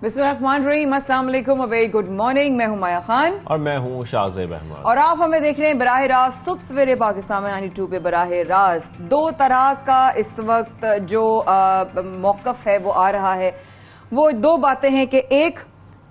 بسم اللہ الرحمن الرحیم، السلام علیکم، ویری گڈ مارننگ۔ میں ہوں مایا خان اور میں ہوں شاہزیب احمد، اور آپ ہمیں دیکھ رہے ہیں براہ راست صبح سویرے پاکستان میں 92 پہ براہ راست۔ دو طرح کا اس وقت جو موقف ہے وہ آ رہا ہے، وہ دو باتیں ہیں کہ ایک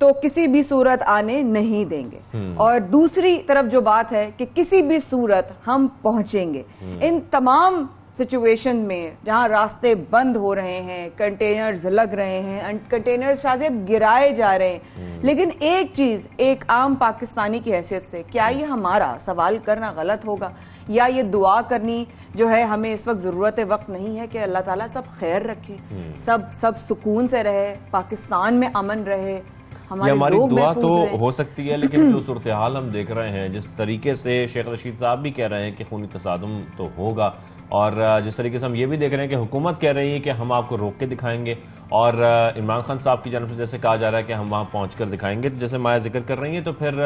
تو کسی بھی صورت آنے نہیں دیں گے، اور دوسری طرف جو بات ہے کہ کسی بھی صورت ہم پہنچیں گے۔ ان تمام سچویشن میں جہاں راستے بند ہو رہے ہیں، کنٹینرز لگ رہے ہیں، کنٹینرز شاہزیب گرائے جا رہے ہیں، لیکن ایک چیز ایک عام پاکستانی کی حیثیت سے، کیا یہ ہمارا سوال کرنا غلط ہوگا یا یہ دعا کرنی جو ہے ہمیں اس وقت ضرورت وقت نہیں ہے کہ اللہ تعالیٰ سب خیر رکھے، سب سکون سے رہے، پاکستان میں امن رہے، ہماری دعا تو ہو سکتی ہے، لیکن جو صورتحال ہم دیکھ رہے ہیں، جس طریقے سے شیخ رشید صاحب بھی کہہ رہے ہیں کہ خونی تصادم تو ہوگا، اور جس طریقے سے ہم یہ بھی دیکھ رہے ہیں کہ حکومت کہہ رہی ہے کہ ہم آپ کو روک کے دکھائیں گے، اور عمران خان صاحب کی جانب سے جیسے کہا جا رہا ہے کہ ہم وہاں پہنچ کر دکھائیں گے، جیسے مایا ذکر کر رہی ہیں، تو پھر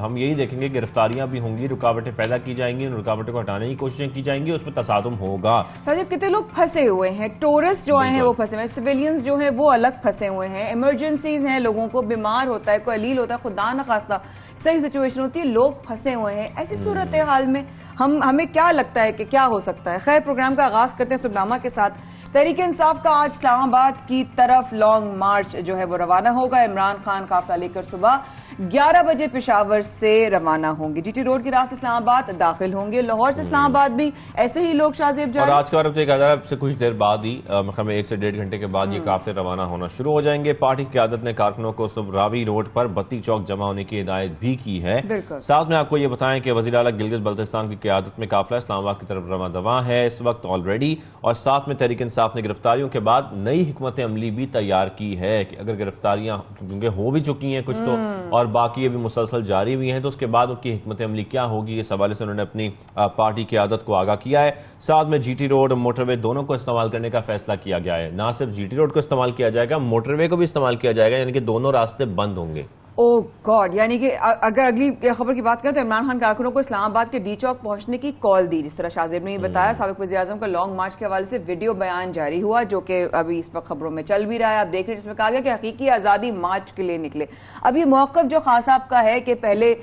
ہم یہی دیکھیں گے گرفتاریاں بھی ہوں گی، رکاوٹیں پیدا کی جائیں گی، ان رکاوٹوں کو ہٹانے کی کوششیں کی جائیں گی، اس پہ تصادم ہوگا۔ کتنے لوگ پھنسے ہوئے ہیں، ٹورسٹ جو آئے ہیں وہ پھنسے ہوئے ہیں، سویلینز جو ہیں وہ الگ پھنسے ہوئے ہیں، ایمرجنسیز ہیں، لوگوں کو بیمار ہوتا ہے، کوئی علیل ہوتا ہے، خدا نخواستہ اس طرح کی سچویشن ہوتی ہے، لوگ پھنسے ہوئے ہیں۔ ایسی صورتحال میں ہمیں کیا لگتا ہے کہ کیا ہو سکتا ہے؟ خیر، پروگرام کا آغاز کرتے ہیں صبح نامہ کے ساتھ۔ تحریک انصاف کا آج اسلام آباد کی طرف لانگ مارچ جو ہے وہ روانہ ہوگا۔ عمران خان قافلہ لے کر صبح 11 بجے پشاور سے روانہ ہوں گے، جی ٹی روڈ کی راہ سے اسلام آباد داخل ہوں گے۔ لاہور سے اسلام آباد بھی ایسے ہی لوگ شاہزیب جا رہے ہیں، اور آج کا وقت 11 سے کچھ دیر بعد ہی مقام 1 سے 1.5 گھنٹے کے بعد یہ قافلے روانہ ہونا شروع ہو جائیں گے۔ پارٹی قیادت نے کارکنوں کو صبح راوی روڈ پر بتی چوک جمع ہونے کی ہدایت بھی کی ہے۔ ساتھ میں آپ کو یہ بتائیں کہ وزیر اعلیٰ گلگت بلتستان کی قیادت میں قافلہ اسلام آباد کی طرف رواں دواں ہے اس وقت آلریڈی، اور ساتھ میں تحریک انصاف نے گرفتاریوں کے بعد نئی حکمت عملی بھی تیار کی ہے کہ اگر گرفتاریاں کیونکہ ہو بھی چکی ہیں کچھ تو، اور باقی ابھی مسلسل جاری بھی ہیں، تو اس کے بعد ان کی حکمت عملی کیا ہوگی، اس حوالے سے انہوں نے اپنی پارٹی قیادت کو آگاہ کیا ہے۔ ساتھ میں جی ٹی روڈ اور موٹر وے دونوں کو استعمال کرنے کا فیصلہ کیا گیا ہے، نہ صرف جی ٹی روڈ کو استعمال کیا جائے گا، موٹر وے کو بھی استعمال کیا جائے گا، یعنی کہ دونوں راستے بند ہوں گے۔ او گاڈ، یعنی کہ اگر اگلی خبر کی بات کریں تو عمران خان کارکنوں کو اسلام آباد کے ڈی چوک پہنچنے کی کال دی، جس طرح شاہزیب نے بتایا۔ سابق وزیر اعظم کا لانگ مارچ کے حوالے سے ویڈیو بیان جاری ہوا جو کہ ابھی اس وقت خبروں میں چل بھی رہا ہے، آپ دیکھ رہے ہیں، جس میں کہا گیا کہ حقیقی آزادی مارچ کے لیے نکلے۔ اب یہ موقف جو خان صاحب کا ہے کہ پہلے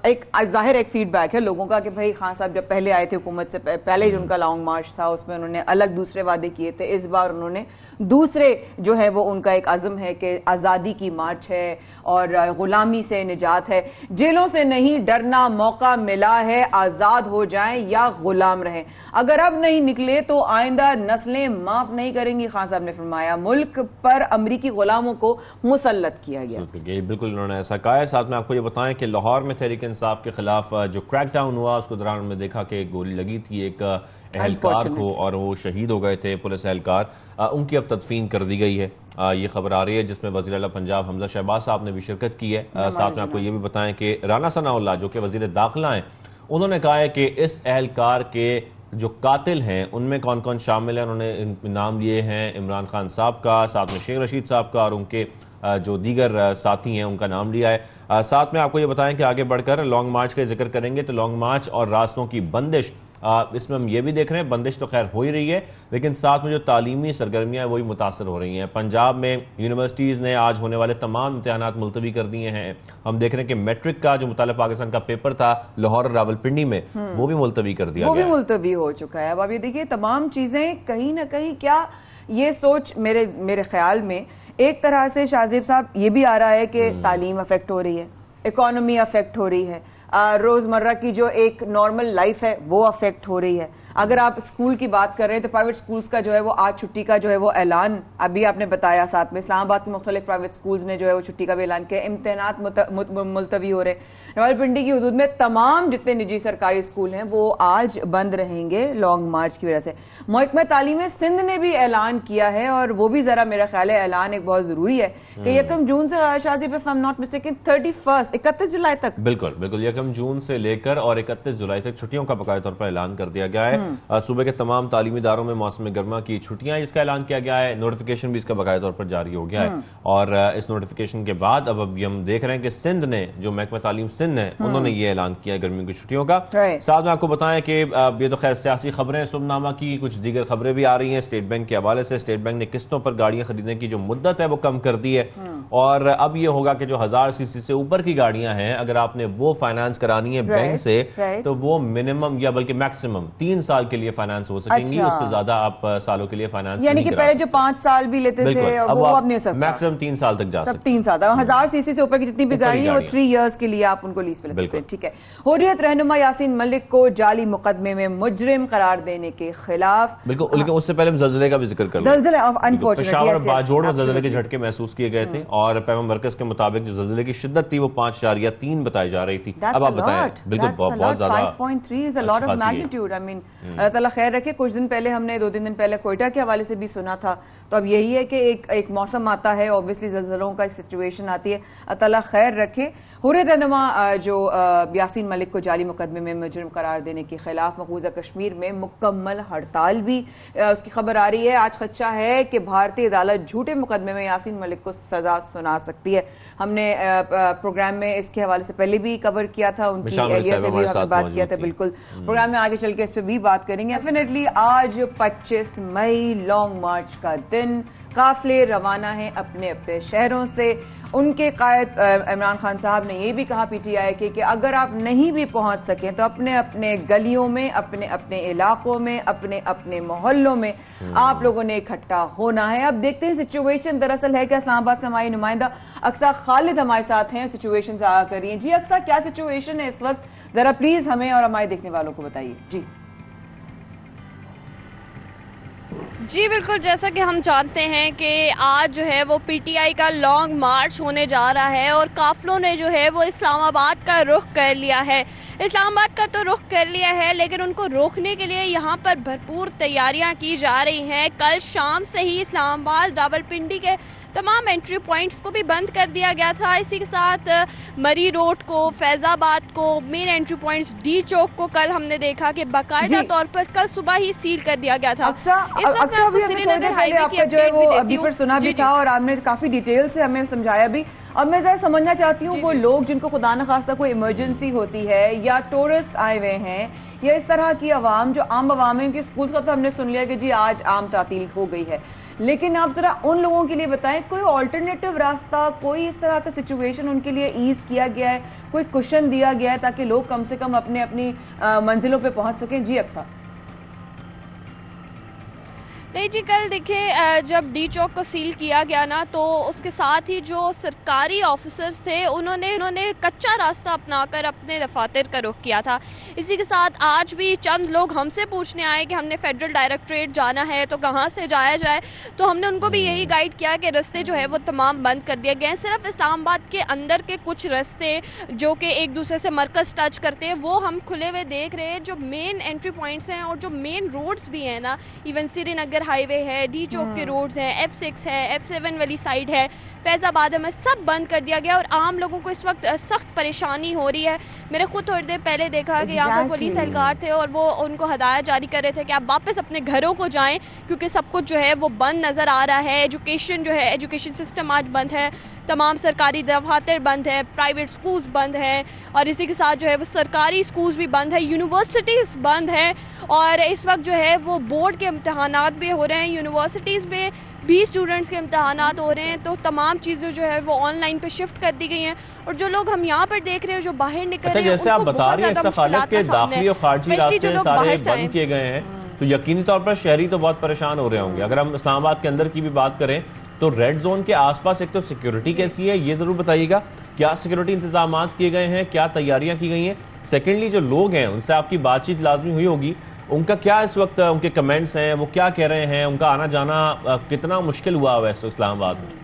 ایک ظاہر ایک فیڈ بیک ہے لوگوں کا کہ بھائی خان صاحب جب پہلے آئے تھے حکومت سے پہلے جو ان کا لانگ مارچ تھا اس میں انہوں نے الگ دوسرے وعدے کیے تھے، اس بار انہوں نے دوسرے جو ہے وہ ان کا ایک عزم ہے کہ آزادی کی مارچ ہے اور غلامی سے نجات ہے، جیلوں سے نہیں ڈرنا، موقع ملا ہے، آزاد ہو جائیں یا غلام رہیں، اگر اب نہیں نکلے تو آئندہ نسلیں معاف نہیں کریں گی، خان صاحب نے فرمایا۔ ملک پر امریکی غلاموں کو مسلط کیا گیا۔ بالکل انہوں نے ایسا کہا ہے۔ ساتھ میں آپ کو یہ بتائیں کہ لاہور میں تحریک انصاف کے خلاف جو کریک ڈاؤن ہوا اس کو دوران میں دیکھا کہ گولی لگی تھی ایک اہلکار کو اور وہ شہید ہو گئے تھے پولیس اہلکار، ان کی اب تدفین کر دی گئی ہے، یہ خبر آ رہی ہے، جس میں وزیر اعلیٰ پنجاب حمزہ شہباز صاحب نے بھی شرکت کی ہے۔ ساتھ میں آپ کو یہ بھی بتائیں کہ رانا ثناءاللہ جو کہ وزیر داخلہ ہیں، انہوں نے کہا ہے کہ اس اہلکار کے جو قاتل ہیں ان میں کون کون شامل ہیں، انہوں نے نام لیے ہیں عمران خان صاحب کا، ساتھ میں شیخ رشید صاحب کا، اور ان کے جو دیگر ساتھی ہیں ان کا نام لیا ہے۔ ساتھ میں آپ کو یہ بتائیں کہ آگے بڑھ کر لانگ مارچ کا ذکر کریں گے تو لانگ مارچ اور راستوں کی بندش، اس میں ہم یہ بھی دیکھ رہے ہیں بندش تو خیر ہو ہی رہی ہے، لیکن ساتھ میں جو تعلیمی سرگرمیاں ہیں وہی متاثر ہو رہی ہیں۔ پنجاب میں یونیورسٹیز نے آج ہونے والے تمام امتحانات ملتوی کر دیے ہیں، ہم دیکھ رہے ہیں کہ میٹرک کا جو مطالعہ پاکستان کا پیپر تھا لاہور اور راولپنڈی میں وہ بھی ملتوی کر دیا گیا، وہ بھی ملتوی ہو چکا ہے۔ اب آپ یہ دیکھیے تمام چیزیں کہیں نہ کہیں، کیا یہ سوچ میرے خیال میں ایک طرح سے شاہزیب صاحب یہ بھی آ رہا ہے کہ تعلیم افیکٹ ہو رہی ہے، اکانومی افیکٹ ہو رہی ہے، روزمرہ کی جو ایک نارمل لائف ہے وہ افیکٹ ہو رہی ہے۔ اگر آپ اسکول کی بات کر رہے ہیں تو پرائیویٹ اسکولز کا جو ہے وہ آج چھٹی کا جو ہے وہ اعلان ابھی آپ نے بتایا، ساتھ میں اسلام آباد کے مختلف پرائیویٹ اسکولز نے جو ہے وہ چھٹی کا بھی اعلان کیا، امتحانات ملتوی ہو رہے۔ راولپنڈی کی حدود میں تمام جتنے نجی سرکاری اسکول ہیں وہ آج بند رہیں گے لانگ مارچ کی وجہ سے۔ محکمہ تعلیم سندھ نے بھی اعلان کیا ہے، اور وہ بھی ذرا میرا خیال ہے اعلان ایک بہت ضروری ہے کہ 1 جون سے Shahzeb if I'm not mistaken 31 جولائی تک، بالکل 1 یکم جون سے لے کر اور 31 جولائی تک چھٹیوں کا باقاعدہ طور پر اعلان کر دیا گیا ہے. صوبے کے تمام تعلیمی اداروں میں موسم گرما کی چھٹیاں جس کا اعلان کیا گیا ہے. نوٹیفیکیشن بھی اس کا باقاعدہ طور پر جاری ہو گیا ہے, اور اس نوٹیفیکیشن کے بعد اب ہم دیکھ رہے ہیں کہ سندھ نے, جو محکمہ تعلیم سندھ ہے, انہوں نے یہ اعلان کیا ہے گرمیوں کی چھٹیوں کا. ساتھ میں آپ کو بتائیں کہ یہ تو خیر سیاسی خبریں صبح نامہ کی, کچھ دیگر خبریں بھی آ رہی ہیں اسٹیٹ بینک کے حوالے سے. اسٹیٹ بینک نے قسطوں پر گاڑیاں خریدنے کی جو مدت ہے وہ کم کر دی ہے, اور اب یہ ہوگا کہ جو 1000 سی سی سے اوپر کی گاڑیاں ہیں اگر آپ نے وہ فائنانس کرانی ہے بینک سے تو وہ منیمم یا بلکہ میکسیمم 3 سال کے لیے فائنانس ہو سکیں گی. اس سے زیادہ آپ سالوں کے لیے فائنانس یعنی کہ پہلے جو 5 سال بھی لیتے تھے وہ اب نہیں ہو سکتا, میکسیمم 3 سال تک جا سکتے. 3 سال 1000 سی سی سے اوپر کی جتنی بھی گاڑی ہے وہ 3 ایئرز کے لیے آپ ان کو لیز پہ لے سکتے ہیں. ٹھیک ہے. حریت رہنما یاسین ملک کو جعلی مقدمے میں مجرم قرار دینے کے خلاف, بالکل, لیکن اس سے پہلے ہم زلزلے کا بھی ذکر کر لیں. زلزلہ پشاور باجوڑ میں زلزلے کے جھٹکے محسوس کیے گئے تھے, اور پیما مرکز کے مطابق جو زلزلے کی شدت تھی وہ 5.3 بتائی جا رہی تھی. اب آپ بتائیں. بالکل بہت زیادہ 5.3 is a lot of magnitude. I mean اللہ تعالیٰ خیر رکھے. کچھ دن پہلے ہم نے 2-3 دن پہلے کوئٹہ کے حوالے سے بھی سنا تھا, تو اب یہی ہے کہ ایک موسم آتا ہے, اوبویسلی زلزلوں کا ایک سچویشن آتی ہے. اللہ تعالیٰ خیر رکھے. حریت رہنما جو یاسین ملک کو جعلی مقدمے میں مجرم قرار دینے کے خلاف مقبوضہ کشمیر میں مکمل ہڑتال بھی اس کی خبر آ رہی ہے. آج خدشہ ہے کہ بھارتی عدالت جھوٹے مقدمے میں یاسین ملک کو سزا سنا سکتی ہے. ہم نے پروگرام میں اس کے حوالے سے پہلے بھی کور کیا تھا, ان کی اہلیہ سے بھی ہم نے بات کیا تھا. بالکل پروگرام میں آگے چل کے اس پہ بھی بات کریں گے. ڈیفینیٹلی آج 25 مئی لانگ مارچ کا دن, قافلے روانہ ہیں اپنے اپنے شہروں سے. ان کے قائد عمران خان صاحب نے یہ بھی کہا پی ٹی آئی کے کہ اگر آپ نہیں بھی پہنچ سکیں تو اپنے اپنے گلیوں میں, اپنے اپنے علاقوں میں, اپنے اپنے محلوں میں آپ لوگوں نے اکٹھا ہونا ہے. اب دیکھتے ہیں سچویشن دراصل ہے کہ اسلام آباد سے ہماری نمائندہ اقصیٰ خالد ہمارے ساتھ ہیں, سچویشن سے آگاہ کریے. جی اقصیٰ, کیا سچویشن ہے اس وقت, ذرا پلیز ہمیں اور ہمارے دیکھنے والوں کو بتائیے. جی بالکل, جیسا کہ ہم جانتے ہیں کہ آج جو ہے وہ پی ٹی آئی کا لانگ مارچ ہونے جا رہا ہے, اور قافلوں نے جو ہے وہ اسلام آباد کا رخ کر لیا ہے. اسلام آباد کا تو رخ کر لیا ہے, لیکن ان کو روکنے کے لیے یہاں پر بھرپور تیاریاں کی جا رہی ہیں. کل شام سے ہی اسلام آباد راولپنڈی کے تمام انٹری پوائنٹس کو بھی بند کر دیا گیا تھا. اسی کے ساتھ مری روڈ کو, فیض آباد کو, مین انٹری پوائنٹس ڈی چوک کو کل ہم نے دیکھا کہ باقاعدہ طور پر کل صبح ہی سیل کر دیا گیا تھا. سنا بھی تھا اور آپ نے کافی ڈیٹیل سے ہمیں سمجھایا بھی. اب میں ذرا سمجھنا چاہتی ہوں وہ لوگ جن کو خدا نخواستہ کوئی ایمرجنسی ہوتی ہے, یا ٹورسٹ آئے ہوئے ہیں, یا اس طرح کی عوام جو عام عوام ہیں, کہ اسکولز کا تو ہم نے سن لیا کہ جی آج عام تعطیل ہو گئی ہے, لیکن آپ ذرا ان لوگوں کے لیے بتائیں کوئی آلٹرنیٹیو راستہ, کوئی اس طرح کا سچویشن ان کے لیے ایز کیا گیا ہے, کوئی کوشن دیا گیا ہے تاکہ لوگ کم سے کم اپنے اپنی منزلوں پہ پہنچ سکیں. جی اقصیٰ. نہیں جی, کل دیکھیں جب ڈی چوک کو سیل کیا گیا نا, تو اس کے ساتھ ہی جو سرکاری آفیسرز تھے انہوں نے کچا راستہ اپنا کر اپنے دفاتر کا رخ کیا تھا. اسی کے ساتھ آج بھی چند لوگ ہم سے پوچھنے آئے کہ ہم نے فیڈرل ڈائریکٹریٹ جانا ہے تو کہاں سے جایا جائے, تو ہم نے ان کو بھی یہی گائیڈ کیا کہ رستے جو ہے وہ تمام بند کر دیے گئے ہیں. صرف اسلام آباد کے اندر کے کچھ رستے جو کہ ایک دوسرے سے مرکز ٹچ کرتے ہیں وہ ہم کھلے ہوئے دیکھ رہے ہیں. جو مین انٹری پوائنٹس ہیں اور جو مین روڈز بھی ہیں نا, ایون سری نگر ہائی وے ہے, ڈی چوک کے روڈز ہیں, F6 ہے, F7 والی سائیڈ ہے, فیض آباد میں, سب بند کر دیا گیا. اور عام لوگوں کو اس وقت سخت پریشانی ہو رہی ہے. میرے خود تھوڑی دیر پہلے دیکھا کہ یہاں پر پولیس اہلکار تھے اور وہ ان کو ہدایت جاری کر رہے تھے کہ آپ واپس اپنے گھروں کو جائیں, کیونکہ سب کچھ جو ہے وہ بند نظر آ رہا ہے. ایجوکیشن جو ہے, ایجوکیشن سسٹم آج بند ہے, تمام سرکاری دفاتر بند ہے, پرائیویٹ سکولز بند ہیں, اور اسی کے ساتھ جو ہے وہ سرکاری سکولز بھی بند ہے, یونیورسٹیز بند ہیں. اور اس وقت جو ہے وہ بورڈ کے امتحانات بھی ہو رہے ہیں, یونیورسٹیز میں بھی اسٹوڈنٹس کے امتحانات ہو رہے ہیں, تو تمام چیزیں جو ہے وہ آن لائن پہ شفٹ کر دی گئی ہیں. اور جو لوگ ہم یہاں پر دیکھ رہے ہیں جو باہر نکل رہے ہیں, جیسے آپ بتا رہی ہیں خالد کے داخلی اور خارجی راستے سارے بند کیے گئے ہیں, تو یقینی طور پر شہری تو بہت پریشان ہو رہے ہوں گے. اگر ہم اسلام آباد کے اندر کی بھی بات کریں تو ریڈ زون کے آس پاس ایک تو سیکیورٹی کیسی ہے, یہ ضرور بتائیے گا. کیا سیکیورٹی انتظامات کیے گئے ہیں, کیا تیاریاں کی گئی ہیں؟ سیکنڈلی جو لوگ ہیں ان سے آپ کی بات چیت لازمی ہوئی ہوگی, ان کا کیا اس وقت ان کے کمنٹس ہیں, وہ کیا کہہ رہے ہیں, ان کا آنا جانا کتنا مشکل ہوا ہے اسلام آباد میں؟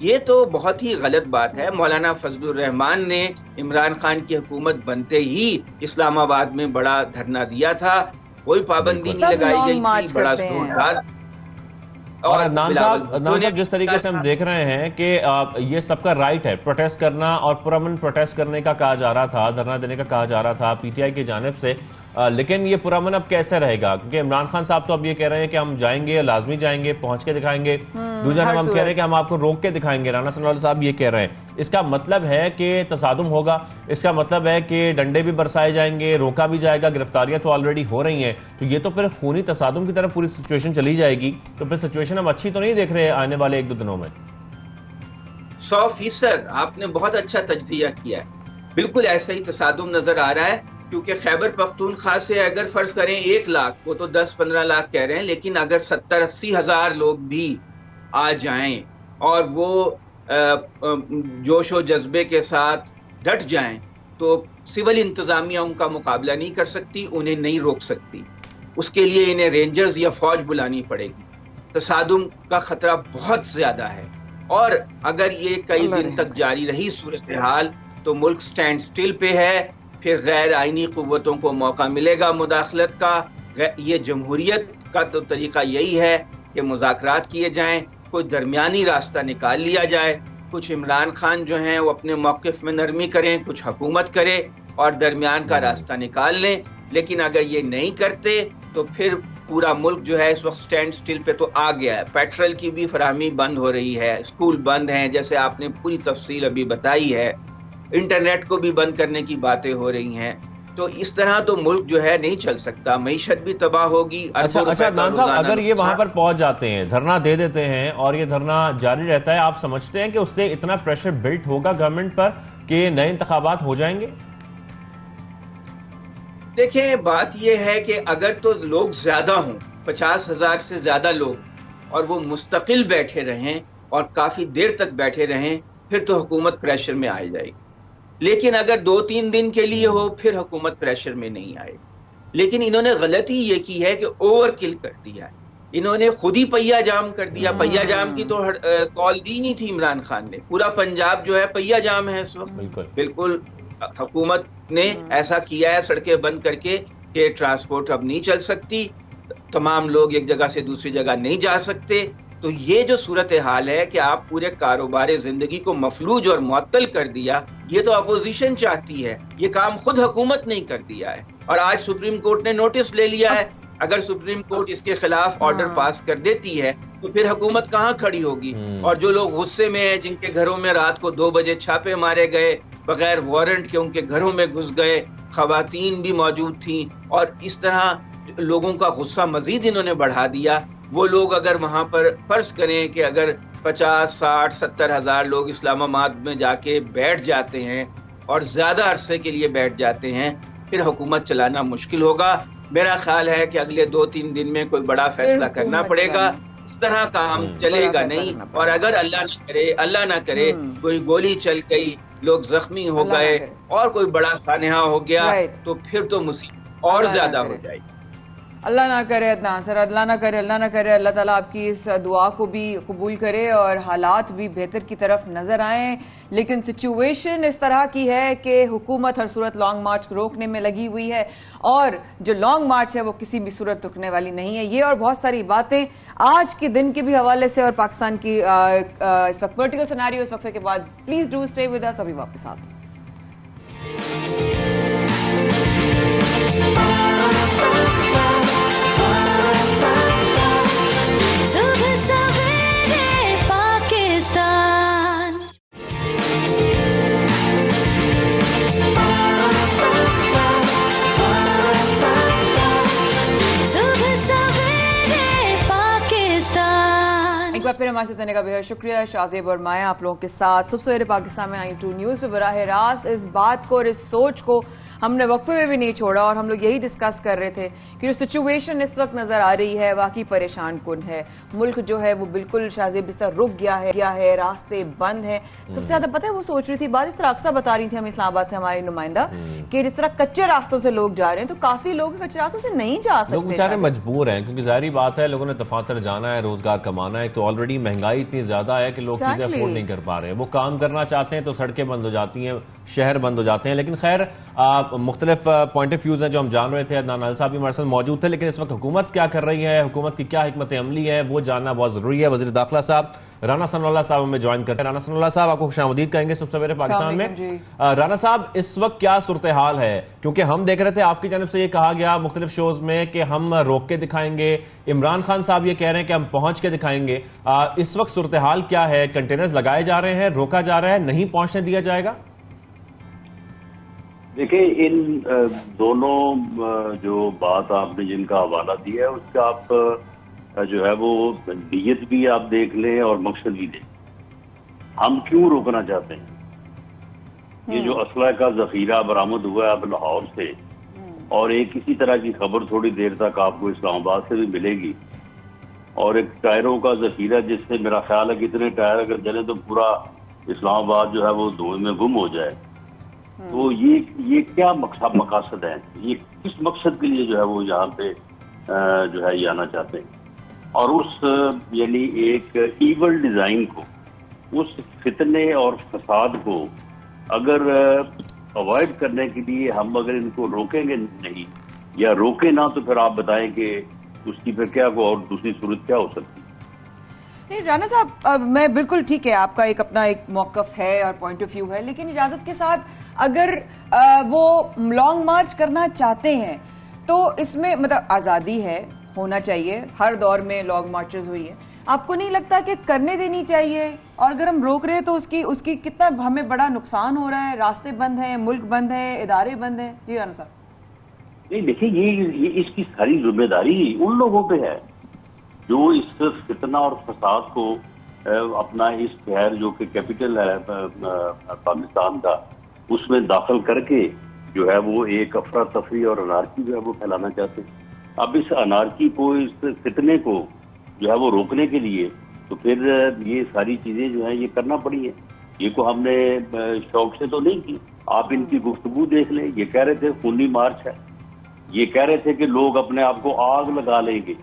یہ تو بہت ہی غلط بات ہے. مولانا فضل الرحمان نے عمران خان کی حکومت بنتے ہی اسلام آباد میں بڑا دھرنا دیا تھا, کوئی پابندی نہیں لگائی گئی تھی, بڑا زوردار. اور عدنان صاحب جس طریقے سے ہم دیکھ رہے ہیں کہ یہ سب کا رائٹ ہے پروٹیسٹ کرنا, اور پرامن پروٹیسٹ کرنے کا کہا جا رہا تھا, دھرنا دینے کا کہا جا رہا تھا پی ٹی آئی کی جانب سے, لیکن یہ پرامن اب کیسے رہے گا؟ کیونکہ عمران خان صاحب تو اب یہ کہہ رہے ہیں کہ ہم جائیں گے, لازمی جائیں گے, پہنچ کے دکھائیں گے. دوسرا ہم کہہ رہے ہیں کہ ہم آپ کو روک کے دکھائیں گے. رانا ثناءاللہ صاحب یہ کہہ رہے ہیں. اس کا مطلب ہے کہ تصادم ہوگا, اس کا مطلب ہے کہ ڈنڈے بھی برسائے جائیں گے, روکا بھی جائے گا, گرفتاریاں تو آلریڈی ہو رہی ہیں, تو یہ تو پھر خونی تصادم کی طرف پوری سچویشن چلی جائے گی. تو پھر سچویشن ہم اچھی تو نہیں دیکھ رہے آنے والے 1-2 دنوں میں. 100% آپ نے بہت اچھا تجزیہ کیا ہے. بالکل ایسا ہی تصادم نظر آ رہا ہے, کیونکہ خیبر پختونخوا سے اگر فرض کریں 1 لاکھ, وہ تو 10-15 لاکھ کہہ رہے ہیں, لیکن اگر 70-80 ہزار لوگ بھی آ جائیں اور وہ جوش و جذبے کے ساتھ ڈٹ جائیں, تو سول انتظامیہ ان کا مقابلہ نہیں کر سکتی, انہیں نہیں روک سکتی. اس کے لیے انہیں رینجرز یا فوج بلانی پڑے گی. تصادم کا خطرہ بہت زیادہ ہے, اور اگر یہ کئی دن تک جاری رہی صورتحال تو ملک سٹینڈ سٹل پہ ہے. پھر غیر آئینی قوتوں کو موقع ملے گا مداخلت کا. یہ جمہوریت کا تو طریقہ یہی ہے کہ مذاکرات کیے جائیں, کوئی درمیانی راستہ نکال لیا جائے. کچھ عمران خان جو ہیں وہ اپنے موقف میں نرمی کریں, کچھ حکومت کرے اور درمیان کا راستہ نکال لیں. لیکن اگر یہ نہیں کرتے تو پھر پورا ملک جو ہے اس وقت سٹینڈ سٹل پہ تو آ گیا ہے. پیٹرول کی بھی فراہمی بند ہو رہی ہے, اسکول بند ہیں جیسے آپ نے پوری تفصیل ابھی بتائی ہے, انٹرنیٹ کو بھی بند کرنے کی باتیں ہو رہی ہیں. تو اس طرح تو ملک جو ہے نہیں چل سکتا, معیشت بھی تباہ ہوگی. اچھا عدنان صاحب, اگر یہ وہاں پر پہنچ جاتے ہیں, دھرنا دے دیتے ہیں اور یہ دھرنا جاری رہتا ہے, آپ سمجھتے ہیں کہ اس سے اتنا پریشر بلڈ ہوگا گورنمنٹ پر کہ نئے انتخابات ہو جائیں گے؟ دیکھیں بات یہ ہے کہ اگر تو لوگ زیادہ ہوں, 50,000 سے زیادہ لوگ, اور وہ مستقل بیٹھے رہیں اور کافی دیر تک بیٹھے رہیں, پھر تو حکومت پریشر میں آ جائے گی. لیکن اگر 2-3 دن کے لیے ہو, پھر حکومت پریشر میں نہیں آئے. لیکن انہوں نے غلطی یہ کی ہے کہ اوور کل کر دیا ہے. انہوں نے خود ہی پہیا جام کر دیا. پہیا جام کی تو کال دی نہیں تھی عمران خان نے. پورا پنجاب جو ہے پہیا جام ہے اس وقت. بالکل حکومت نے ایسا کیا ہے سڑکیں بند کر کے کہ ٹرانسپورٹ اب نہیں چل سکتی, تمام لوگ ایک جگہ سے دوسری جگہ نہیں جا سکتے. تو یہ جو صورتحال ہے کہ آپ پورے کاروبار زندگی کو مفلوج اور معطل کر دیا, یہ تو اپوزیشن چاہتی ہے, یہ کام خود حکومت نہیں کر دیا ہے. اور آج سپریم کورٹ نے نوٹس لے لیا ہے. اگر سپریم کورٹ اس کے خلاف آرڈر پاس کر دیتی ہے تو پھر حکومت کہاں کھڑی ہوگی. اور جو لوگ غصے میں ہیں, جن کے گھروں میں رات کو 2 بجے چھاپے مارے گئے بغیر وارنٹ کے, ان کے گھروں میں گھس گئے, خواتین بھی موجود تھیں, اور اس طرح لوگوں کا غصہ مزید انہوں نے بڑھا دیا. وہ لوگ اگر وہاں پر فرض کریں کہ اگر 50, 60, 70 ہزار لوگ اسلام آباد میں جا کے بیٹھ جاتے ہیں اور زیادہ عرصے کے لیے بیٹھ جاتے ہیں, پھر حکومت چلانا مشکل ہوگا. میرا خیال ہے کہ اگلے 2-3 دن میں کوئی بڑا فیصلہ کرنا پڑے گا. اس طرح کام چلے گا نہیں. اور اگر اللہ نہ کرے کوئی گولی چل گئی, لوگ زخمی ہو گئے اور کوئی بڑا سانحہ ہو گیا, تو پھر تو مصیبت اور زیادہ ہو جائے گی. اللہ نہ کرے عدنان سر, اللہ نہ کرے. اللہ تعالیٰ آپ کی اس دعا کو بھی قبول کرے اور حالات بھی بہتر کی طرف نظر آئیں. لیکن سچویشن اس طرح کی ہے کہ حکومت ہر صورت لانگ مارچ روکنے میں لگی ہوئی ہے, اور جو لانگ مارچ ہے وہ کسی بھی صورت رکنے والی نہیں ہے. یہ اور بہت ساری باتیں آج کے دن کے بھی حوالے سے اور پاکستان کی اس وقت پولیٹیکل سیناریو اس وقفے کے بعد please do stay with us. ابھی واپس آتے ہیں. پھر ہمارے ساتھ آنے کا بہت شکریہ. شاہزیب اور مایا آپ لوگوں کے ساتھ صبح سویرے پاکستان میں i2 نیوز پہ براہ راست اس بات کو اور اس سوچ کو ہم نے وقفے میں بھی نہیں چھوڑا, اور ہم لوگ یہی ڈسکس کر رہے تھے کہ جو سچویشن اس وقت نظر آ رہی ہے واقعی پریشان کن ہے. ملک جو ہے وہ بالکل شاہزیب اس طرح رک گیا ہے, راستے بند ہیں. سب سے زیادہ پتہ ہے وہ سوچ رہی تھی بات, اس طرح اکثر بتا رہی تھی ہم اسلام آباد سے ہماری نمائندہ, کہ جس طرح کچے راستوں سے لوگ جا رہے ہیں تو کافی لوگ کچے راستوں سے نہیں جا سکتے. لوگ بیچارے مجبور ہیں, کیونکہ ظاہری بات ہے لوگوں نے دفاتر جانا ہے, روزگار کمانا ہے. تو آلریڈی مہنگائی اتنی زیادہ ہے کہ لوگ چیزیں افورڈ نہیں کر پا رہے. وہ کام کرنا چاہتے ہیں تو سڑکیں بند ہو جاتی ہیں, شہر بند ہو جاتے ہیں. لیکن خیر مختلف پوائنٹ آف ویوز ہیں جو ہم جان رہے تھے. عدنان صاحب بھی ہمارے ساتھ موجود تھے. لیکن اس وقت حکومت کیا کر رہی ہے, حکومت کی کیا حکمت عملی ہے, وہ جاننا بہت ضروری ہے. وزیر داخلہ صاحب رانا ثناء اللہ صاحب ہمیں جوائن کرتے ہیں. رانا ثناء اللہ صاحب آپ کو خوش آمدید کہیں گے صبح سویرے پاکستان میں. رانا صاحب اس وقت کیا صورتحال ہے, کیونکہ ہم دیکھ رہے تھے آپ کی جانب سے یہ کہا گیا مختلف شوز میں کہ ہم روک کے دکھائیں گے, عمران خان صاحب یہ کہہ رہے ہیں کہ ہم پہنچ کے دکھائیں گے. اس وقت صورتحال کیا ہے, کنٹینرز لگائے جا رہے ہیں, روکا جا رہا ہے, نہیں پہنچنے دیا جائے گا؟ دیکھیں ان دونوں جو بات آپ نے جن کا حوالہ دیا ہے اس کا آپ جو ہے وہ نیت بھی آپ دیکھ لیں اور مقصد بھی دیکھ. ہم کیوں روکنا چاہتے ہیں؟ یہ جو اسلحہ کا ذخیرہ برآمد ہوا ہے اب لاہور سے, اور ایک کسی طرح کی خبر تھوڑی دیر تک آپ کو اسلام آباد سے بھی ملے گی, اور ایک ٹائروں کا ذخیرہ جس سے میرا خیال ہے کہ اتنے ٹائر اگر چلے تو پورا اسلام آباد جو ہے وہ دھوئیں میں گم ہو جائے. تو یہ کیا مقاصد ہیں, یہ کس مقصد کے لیے جو ہے وہ یہاں پہ جو ہے یہ آنا چاہتے ہیں؟ اور اس یعنی ایک ایول ڈیزائن کو, اس فتنے اور فساد کو اگر اوائڈ کرنے کے لیے ہم اگر ان کو روکیں گے نہیں یا روکیں نہ, تو پھر آپ بتائیں کہ اس کی پھر کیا کو اور دوسری صورت کیا ہو سکتی ہے؟ نہیں رانا صاحب, میں بالکل ٹھیک ہے, آپ کا ایک اپنا ایک موقف ہے اور پوائنٹ آف ویو ہے, لیکن اجازت کے ساتھ اگر وہ لانگ مارچ کرنا چاہتے ہیں تو اس میں مطلب آزادی ہے, ہونا چاہیے, ہر دور میں لانگ مارچز ہوئی ہے. آپ کو نہیں لگتا کہ کرنے دینی چاہیے؟ اور اگر ہم روک رہے ہیں تو اس کی کتنا ہمیں بڑا نقصان ہو رہا ہے, راستے بند ہیں, ملک بند ہے, ادارے بند ہیں. جی رانا صاحب. نہیں دیکھیں, یہ اس کی ساری ذمہ داری ان لوگوں پہ ہے جو اس فتنہ اور فساد کو اپنا اس شہر جو کہ کیپٹل ہے پاکستان کا, اس میں داخل کر کے جو ہے وہ ایک افراتفری اور انارکی جو ہے وہ پھیلانا چاہتے ہیں. اب اس انارکی کو, اس فتنے کو جو ہے وہ روکنے کے لیے تو پھر یہ ساری چیزیں جو ہیں یہ کرنا پڑی ہیں. یہ کو ہم نے شوق سے تو نہیں کی. آپ ان کی گفتگو دیکھ لیں, یہ کہہ رہے تھے خونی مارچ ہے, یہ کہہ رہے تھے کہ لوگ اپنے آپ کو آگ لگا لیں گے.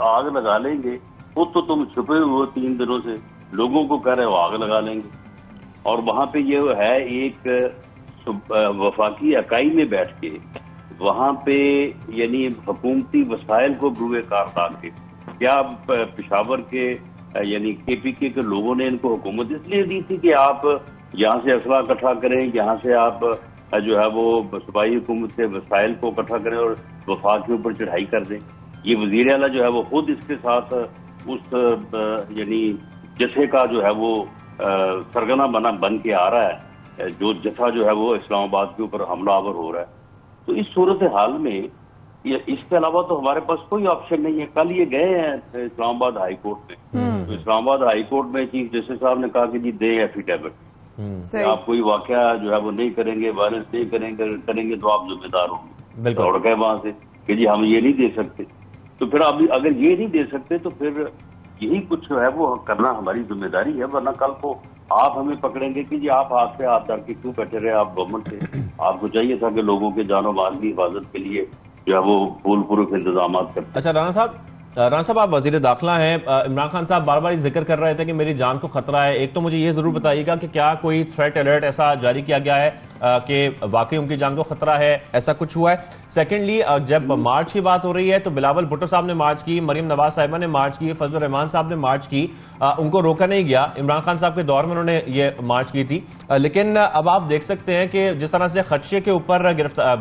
آگ لگا لیں گے خود تو تم چھپے ہوئے 3 دنوں سے, لوگوں کو کہہ رہے ہو آگ لگا لیں گے. اور وہاں پہ یہ ہے ایک وفاقی اکائی میں بیٹھ کے وہاں پہ یعنی حکومتی وسائل کو بروئے کار ڈال کے, کیا پشاور کے یعنی کے پی کے لوگوں نے ان کو حکومت اس لیے دی تھی کہ آپ یہاں سے اسلحہ اکٹھا کریں, یہاں سے آپ جو ہے وہ صوبائی حکومت کے وسائل کو اکٹھا کریں اور وفاق کے اوپر چڑھائی کر دیں. یہ وزیر اعلیٰ جو ہے وہ خود اس کے ساتھ اس یعنی جتھے کا جو ہے وہ سرگنا بن کے آ رہا ہے, جو جتھا جو ہے وہ اسلام آباد کے اوپر حملہ آور ہو رہا ہے. تو اس صورتحال میں اس کے علاوہ تو ہمارے پاس کوئی آپشن نہیں ہے. کل یہ گئے ہیں اسلام آباد ہائی کورٹ میں, تو اسلام آباد ہائی کورٹ میں چیف جسٹس صاحب نے کہا کہ جی دیں ایفیڈیوٹ, آپ کوئی واقعہ جو ہے وہ نہیں کریں گے, وائلنس نہیں کریں گے تو آپ ذمہ دار ہوں گے. دوڑ گئے وہاں سے کہ جی ہم یہ نہیں دے سکتے. تو پھر اب اگر یہ نہیں دے سکتے تو پھر یہی کچھ جو ہے وہ کرنا ہماری ذمہ داری ہے, ورنہ کل کو آپ ہمیں پکڑیں گے کہ جی آپ ہاتھ سے ہاتھ ڈال کے کیوں بیٹھے رہے, آپ گورنمنٹ سے آپ کو چاہیے تھا کہ لوگوں کے جان و مال کی حفاظت کے لیے جو ہے وہ پھول پروف انتظامات کرتے. اچھا رانا صاحب آپ وزیر داخلہ ہیں, عمران خان صاحب بار بار ذکر کر رہے تھے کہ میری جان کو خطرہ ہے. ایک تو مجھے یہ ضرور بتائیے گا کہ کیا کوئی تھریٹ الرٹ ایسا جاری کیا گیا ہے کہ واقعی ان کی جان کو خطرہ ہے, ایسا کچھ ہوا ہے؟ سیکنڈلی جب مارچ کی بات ہو رہی ہے تو بلاول بھٹو صاحب نے مارچ کی, مریم نواز صاحبہ نے مارچ کی, فضل الرحمان صاحب نے مارچ کی, ان کو روکا نہیں گیا. عمران خان صاحب کے دور میں انہوں نے یہ مارچ کی تھی. لیکن اب آپ دیکھ سکتے ہیں کہ جس طرح سے خدشے کے اوپر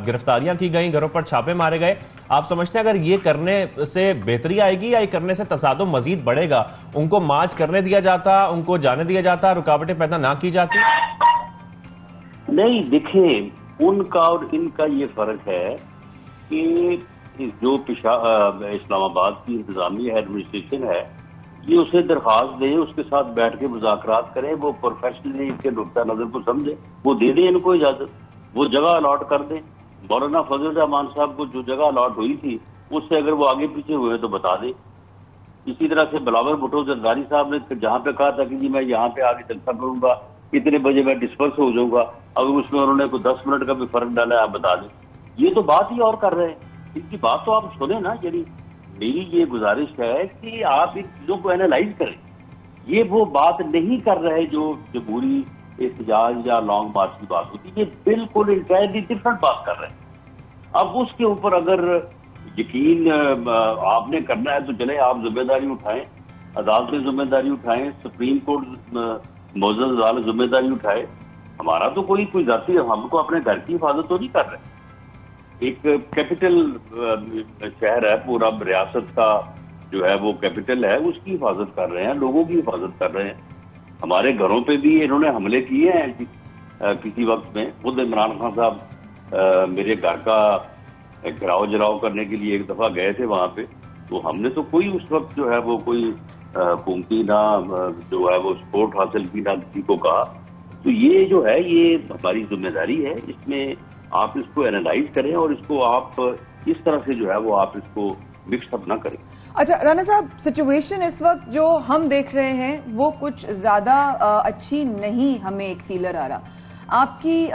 گرفتاریاں کی گئیں, گھروں پر چھاپے مارے گئے, آپ سمجھتے ہیں اگر یہ کرنے سے بہتری آئے گی یا یہ کرنے سے تصادم مزید بڑھے گا؟ ان کو مارچ کرنے دیا جاتا, ان کو جانے دیا جاتا, رکاوٹیں پیدا نہ کی جاتی؟ نہیں دیکھیں, ان کا اور ان کا یہ فرق ہے کہ جو اسلام آباد کی انتظامیہ ایڈمنسٹریشن ہے یہ اسے درخواست دیں, اس کے ساتھ بیٹھ کے مذاکرات کریں, وہ پروفیشنلی ان کے نقطہ نظر کو سمجھیں, وہ دے دیں ان کو اجازت, وہ جگہ الاٹ کر دیں. مولانا فضل الرحمان صاحب کو جو جگہ الاٹ ہوئی تھی اس سے اگر وہ آگے پیچھے ہوئے تو بتا دیں. اسی طرح سے بلاول بھٹو زرداری صاحب نے جہاں پہ کہا تھا کہ جی میں یہاں پہ آگے جلسہ کروں گا, اتنے بجے میں ڈسپرس ہو جاؤں گا, اگر اس میں انہوں نے کوئی 10 منٹ کا بھی فرق ڈالا ہے آپ بتا دیں. یہ تو بات ہی اور کر رہے ہیں, ان کی بات تو آپ سنیں نا. یعنی میری یہ گزارش ہے کہ آپ ان چیزوں کو اینالائز کریں یہ وہ بات نہیں کر رہے جو جمہوری احتجاج یا لانگ مارچ کی بات ہوتی، یہ بالکل انٹائرلی ڈفرنٹ بات کر رہے ہیں۔ اب اس کے اوپر اگر یقین آپ نے کرنا ہے تو چلے آپ ذمہ داری اٹھائیں، عدالتیں ذمہ داری اٹھائیں، سپریم کورٹ معزز عدالت ذمہ داری اٹھائے۔ ہمارا تو کوئی ذاتی، ہم کو اپنے گھر کی حفاظت تو نہیں کر رہے۔ ایک کیپٹل شہر ہے، پورا ریاست کا جو ہے وہ کیپٹل ہے، اس کی حفاظت کر رہے ہیں، لوگوں کی حفاظت کر رہے ہیں۔ ہمارے گھروں پہ بھی انہوں نے حملے کیے ہیں کسی وقت میں۔ خود عمران خان صاحب میرے گھر کا گھراؤ جراؤ کرنے کے لیے ایک دفعہ گئے تھے وہاں پہ، تو ہم نے تو کوئی اس وقت جو ہے وہ کوئی حکومتی نہ جو ہے وہ سپورٹ حاصل کی، نہ کسی کو کہا۔ تو یہ جو ہے یہ ہماری ذمہ داری ہے، اس میں آپ اس کو اینالائز کریں اور اس کو آپ اس طرح سے جو ہے وہ آپ اس کو مکس اپ نہ کریں۔ اچھا رانا صاحب، سچویشن اس وقت جو ہم دیکھ رہے ہیں وہ کچھ زیادہ اچھی نہیں، ہمیں ایک فیلر آ رہا۔ آپ کی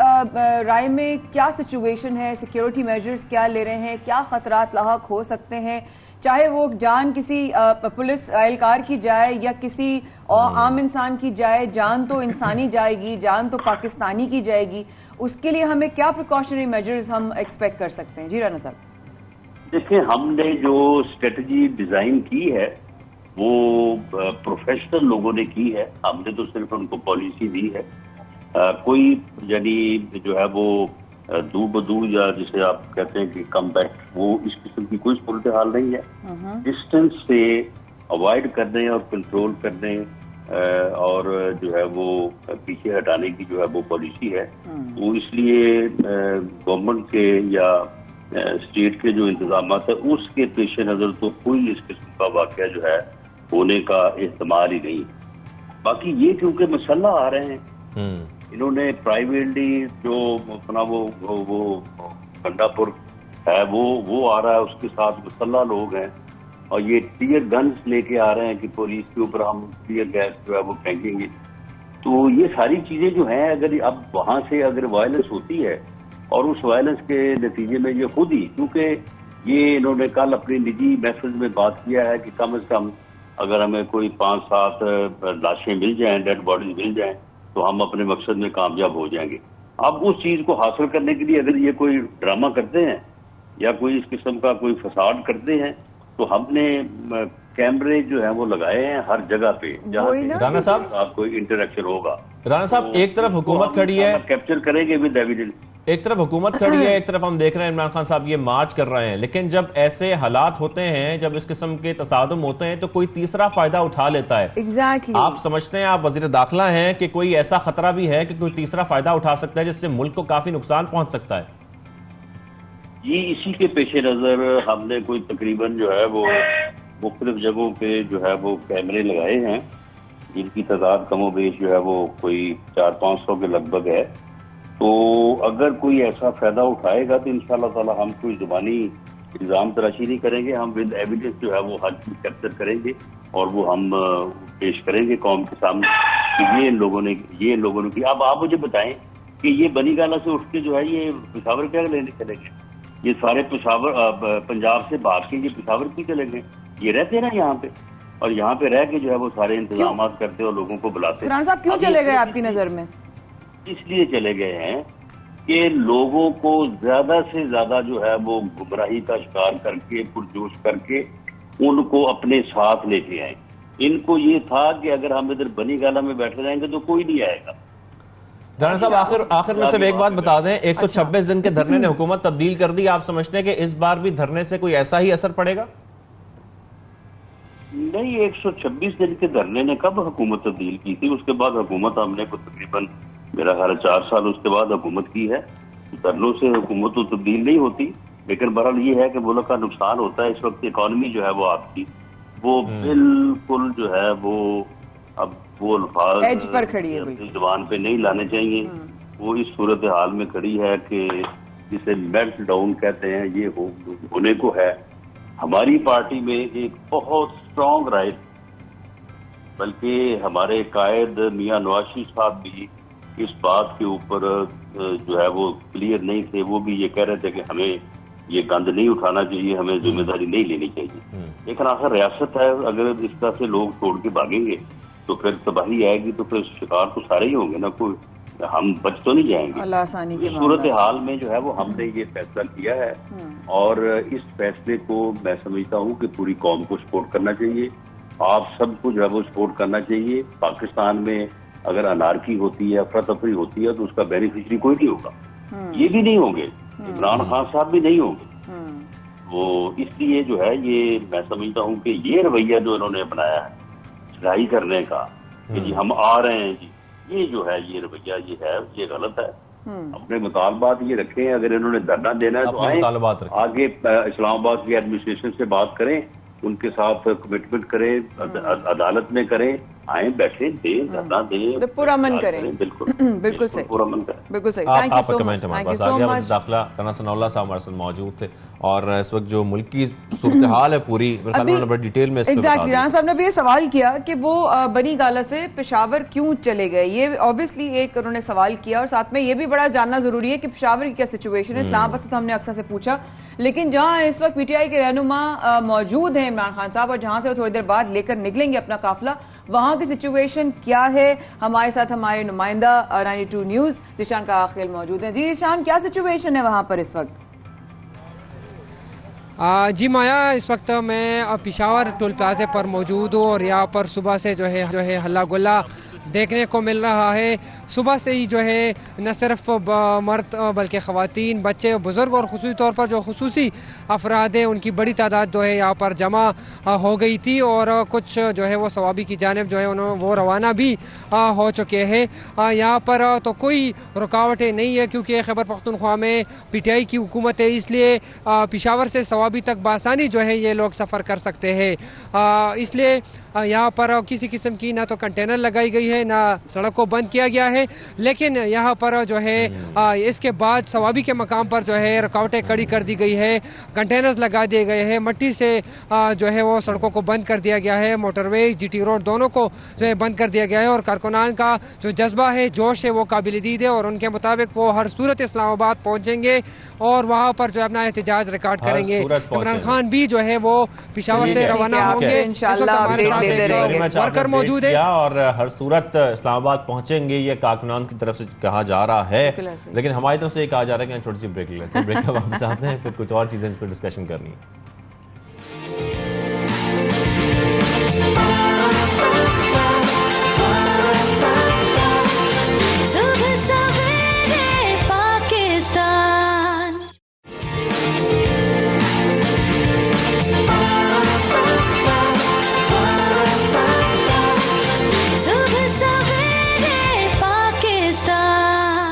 رائے میں کیا سچویشن ہے؟ سیکیورٹی میجرز کیا لے رہے ہیں؟ کیا خطرات لاحق ہو سکتے ہیں؟ چاہے وہ جان کسی پولیس اہلکار کی جائے یا کسی عام انسان کی جائے، جان تو انسانی جائے گی، جان تو پاکستانی کی جائے گی۔ اس کے لیے ہمیں کیا پریکاشنری میجرز ہم ایکسپیکٹ کر سکتے ہیں؟ جی رانا صاحب۔ دیکھیں، ہم نے جو اسٹریٹجی ڈیزائن کی ہے وہ پروفیشنل لوگوں نے کی ہے، ہم نے تو صرف ان کو پالیسی دی ہے۔ کوئی یعنی جو ہے وہ دو بدو یا جسے آپ کہتے ہیں کہ کم بیک، وہ اس قسم کی کوئی صورتحال نہیں ہے۔ ڈسٹینس سے اوائڈ کرنے اور کنٹرول کرنے اور جو ہے وہ پیچھے ہٹانے کی جو ہے وہ پالیسی ہے۔ تو اس لیے گورنمنٹ کے یا اسٹیٹ کے جو انتظامات ہیں اس کے پیش نظر تو کوئی اس قسم کا واقعہ جو ہے ہونے کا احتمال ہی نہیں۔ باقی یہ کیونکہ مسلح آ رہے ہیں، انہوں نے پرائیویٹلی جو اپنا وہ گنڈا پور ہے وہ آ رہا ہے، اس کے ساتھ مسلح لوگ ہیں، اور یہ ٹیئر گنز لے کے آ رہے ہیں کہ پولیس کے اوپر ہم ٹیئر گیس جو ہے وہ پھینکیں گے۔ تو یہ ساری چیزیں جو ہیں، اگر اب وہاں سے اگر وائلنس ہوتی ہے اور اس وائلنس کے نتیجے میں یہ خود ہی، کیونکہ یہ انہوں نے کل اپنی نجی میسج میں بات کیا ہے کہ کم از کم اگر ہمیں کوئی 5-7 لاشیں مل جائیں، ڈیڈ باڈیز مل جائیں، تو ہم اپنے مقصد میں کامیاب ہو جائیں گے۔ اب اس چیز کو حاصل کرنے کے لیے اگر یہ کوئی ڈرامہ کرتے ہیں یا کوئی اس قسم کا کوئی فساد کرتے ہیں، تو ہم نے کیمرے جو ہیں وہ لگائے ہیں ہر جگہ پہ جہاں رانا صاحب کوئی انٹریکشن ہوگا۔ رانا صاحب، ایک طرف حکومت کھڑی ہے، کیپچر کریں گے ود ایویڈنس، ایک طرف حکومت کھڑی ہے، ایک طرف ہم دیکھ رہے ہیں عمران خان صاحب یہ مارچ کر رہے ہیں، لیکن جب ایسے حالات ہوتے ہیں، جب اس قسم کے تصادم ہوتے ہیں، تو کوئی تیسرا فائدہ اٹھا لیتا ہے۔ آپ سمجھتے ہیں، آپ وزیر داخلہ ہیں، کہ کوئی ایسا خطرہ بھی ہے کہ کوئی تیسرا فائدہ اٹھا سکتا ہے جس سے ملک کو کافی نقصان پہنچ سکتا ہے؟ یہ اسی کے پیش نظر ہم نے کوئی تقریباً جو ہے وہ مختلف جگہوں پہ جو ہے وہ کیمرے لگائے ہیں، جن کی تعداد کم و بیش جو ہے وہ کوئی 400-500 کے لگ بھگ ہے۔ تو اگر کوئی ایسا فائدہ اٹھائے گا تو انشاءاللہ تعالی ہم کوئی زبانی الزام تراشی نہیں کریں گے، ہم ود ایویڈنس جو ہے وہ ہر چیز کیپچر کریں گے اور وہ ہم پیش کریں گے قوم کے سامنے کہ یہ ان لوگوں نے کی۔ اب آپ مجھے بتائیں کہ یہ بنی گالہ سے اٹھ کے جو ہے یہ پشاور کیا لینے چلے گئے؟ یہ سارے پنجاب سے بھاگ کے یہ پشاور کی چلے گئے؟ یہ رہتے نا یہاں پہ، اور یہاں پہ رہ کے جو ہے وہ سارے انتظامات کرتے اور لوگوں کو بلاتے۔ رانا صاحب، کیوں چلے گئے آپ کی نظر میں؟ اس لیے چلے گئے ہیں کہ لوگوں کو زیادہ سے زیادہ جو ہے وہ گمراہی کا شکار کر کے، پرجوش کر کے ان کو اپنے ساتھ لے کے آئیں۔ ان کو یہ تھا کہ اگر ہم ادھر بنی گالہ میں بیٹھے رہیں گے تو کوئی نہیں آئے گا۔ رانا صاحب، آخر میں صرف ایک بات بتا دیں، 126 دن کے دھرنے نے حکومت تبدیل کر دی، آپ سمجھتے ہیں کہ اس بار بھی دھرنے سے کوئی ایسا ہی اثر پڑے گا؟ نہیں، 126 دن کے دھرنے نے کب حکومت تبدیل کی تھی؟ اس کے بعد حکومت ہم نے تقریباً میرا خیال 4 سال اس کے بعد حکومت کی ہے۔ دھرنوں سے حکومت تو تبدیل نہیں ہوتی، لیکن بہرحال یہ ہے کہ ملک کا نقصان ہوتا ہے۔ اس وقت اکانومی جو ہے وہ آپ کی وہ بالکل جو ہے وہ اب وہ الفاظ ایج پر کھڑی ہے، اپنی زبان پہ نہیں لانے چاہیے۔ وہ اس صورتحال میں کھڑی ہے کہ جسے میلٹ ڈاؤن کہتے ہیں، یہ ہونے کو ہے۔ ہماری پارٹی میں ایک بہت اسٹرانگ رائے، بلکہ ہمارے قائد میاں نواز شریف صاحب بھی اس بات کے اوپر جو ہے وہ کلیئر نہیں تھے، وہ بھی یہ کہہ رہے تھے کہ ہمیں یہ گند نہیں اٹھانا چاہیے، ہمیں ذمہ داری نہیں لینی چاہیے۔ لیکن آخر ریاست ہے، اگر اس طرح سے لوگ توڑ کے بھاگیں گے تو پھر تباہی آئے گی تو پھر شکار تو سارے ہی ہوں گے نا، کوئی ہم بچ تو نہیں جائیں گے. اللہ آسانی کے اس صورتحال میں جو ہے وہ ہم نے یہ فیصلہ کیا ہے، اور اس فیصلے کو میں سمجھتا ہوں کہ پوری قوم کو سپورٹ کرنا چاہیے. آپ سب کو جو ہے وہ سپورٹ کرنا چاہیے. پاکستان میں اگر انارکی ہوتی ہے، افراتفری ہوتی ہے، تو اس کا بینیفیشری کوئی نہیں ہوگا. یہ بھی نہیں ہوں گے، عمران خان صاحب بھی نہیں ہوں گے. وہ اس لیے جو ہے یہ میں سمجھتا ہوں کہ یہ رویہ جو انہوں نے اپنایا ہے چڑھائی کرنے کا کہ جی ہم آ رہے ہیں جی، یہ جو ہے یہ رویہ یہ غلط ہے. اپنے مطالبات یہ رکھیں. اگر انہوں نے دھرنا دینا ہے تو آئیں، آگے اسلام آباد کی ایڈمنسٹریشن سے بات کریں، ان کے ساتھ کمٹمنٹ کریں، عدالت میں کریں، آئیں بیٹھیں، دیں دھرنا دیں، پورا من کریں. بالکل بالکل صحیح، پورا من کریں. بالکل صحیح. آپ کا کمنٹ ہمارے پاس آ گیا. داخلہ رانا ثناء اللہ صاحب ہمارے ساتھ موجود تھے، اور اس وقت جو ملک کی صورتحال ہے پوری بڑی ڈیٹیل میں اس پہ بتا دیں. رانا صاحب نے بھی یہ سوال کیا کہ وہ بنی گالہ سے پشاور کیوں چلے گئے. یہ آبویسلی ایک انہوں نے سوال کیا، اور ساتھ میں یہ بھی بڑا جاننا ضروری ہے کہ پشاور کی کیا سچویشن ہے. اسلام آباد سے تو ہم نے اکثر سے پوچھا، لیکن جہاں اس وقت پی ٹی آئی کے رہنما موجود ہیں عمران خان صاحب، اور جہاں سے وہ تھوڑی دیر بعد لے کر نکلیں گے اپنا قافلہ، وہاں کی سچویشن کیا ہے. ہمارے ساتھ ہمارے نمائندہ 92 نیوز ذیشان کاخیل موجود ہیں. جی ذیشان، کیا سچویشن ہے وہاں پر اس وقت؟ جی مایا، اس وقت میں پشاور ٹول پلازے پر موجود ہوں، اور یہاں پر صبح سے جو ہے ہلا گلا دیکھنے کو مل رہا ہے. صبح سے ہی جو ہے نہ صرف مرد بلکہ خواتین، بچے، بزرگ اور خصوصی طور پر جو خصوصی افراد ہیں ان کی بڑی تعداد جو ہے یہاں پر جمع ہو گئی تھی، اور کچھ جو ہے وہ ثوابی کی جانب جو ہے وہ روانہ بھی ہو چکے ہیں. یہاں پر تو کوئی رکاوٹیں نہیں ہے، کیونکہ خیبر پختونخوا میں پی ٹی آئی کی حکومت ہے، اس لیے پشاور سے ثوابی تک بآسانی جو ہے یہ لوگ سفر کر سکتے ہیں. اس لیے یہاں پر کسی قسم کی نہ تو کنٹینر لگائی گئی ہے، نہ سڑک کو بند کیا گیا ہے، لیکن یہاں پر جو ہے اس کے بعد ثوابی کے مقام پر جو ہے رکاوٹیں کڑی کر دی گئی ہے، کنٹینرز لگا دیے گئے ہیں، مٹی سے جو ہے وہ سڑکوں کو بند کر دیا گیا ہے، موٹر وے، جی ٹی روڈ دونوں کو جو ہے بند کر دیا گیا ہے. اور کارکنان کا جو جذبہ ہے، جوش ہے، وہ قابل دید ہے، اور ان کے مطابق وہ ہر صورت اسلام آباد پہنچیں گے اور وہاں پر جو اپنا احتجاج ریکارڈ کریں گے. عمران خان بھی جو ہے وہ پشاور سے روانہ ہوں گے. ورکر موجود ہے اور ہر صورت اسلام آباد پہنچیں گے، یہ کارکنان کی طرف سے کہا جا رہا ہے. لیکن ہماری طرف سے یہ کہا جا رہا ہے کہ چھوٹی سی بریک لے لیتے ہیں. بریک کے واپس آتے ہیں، پھر کچھ اور چیزیں اس پہ ڈسکشن کرنی ہے.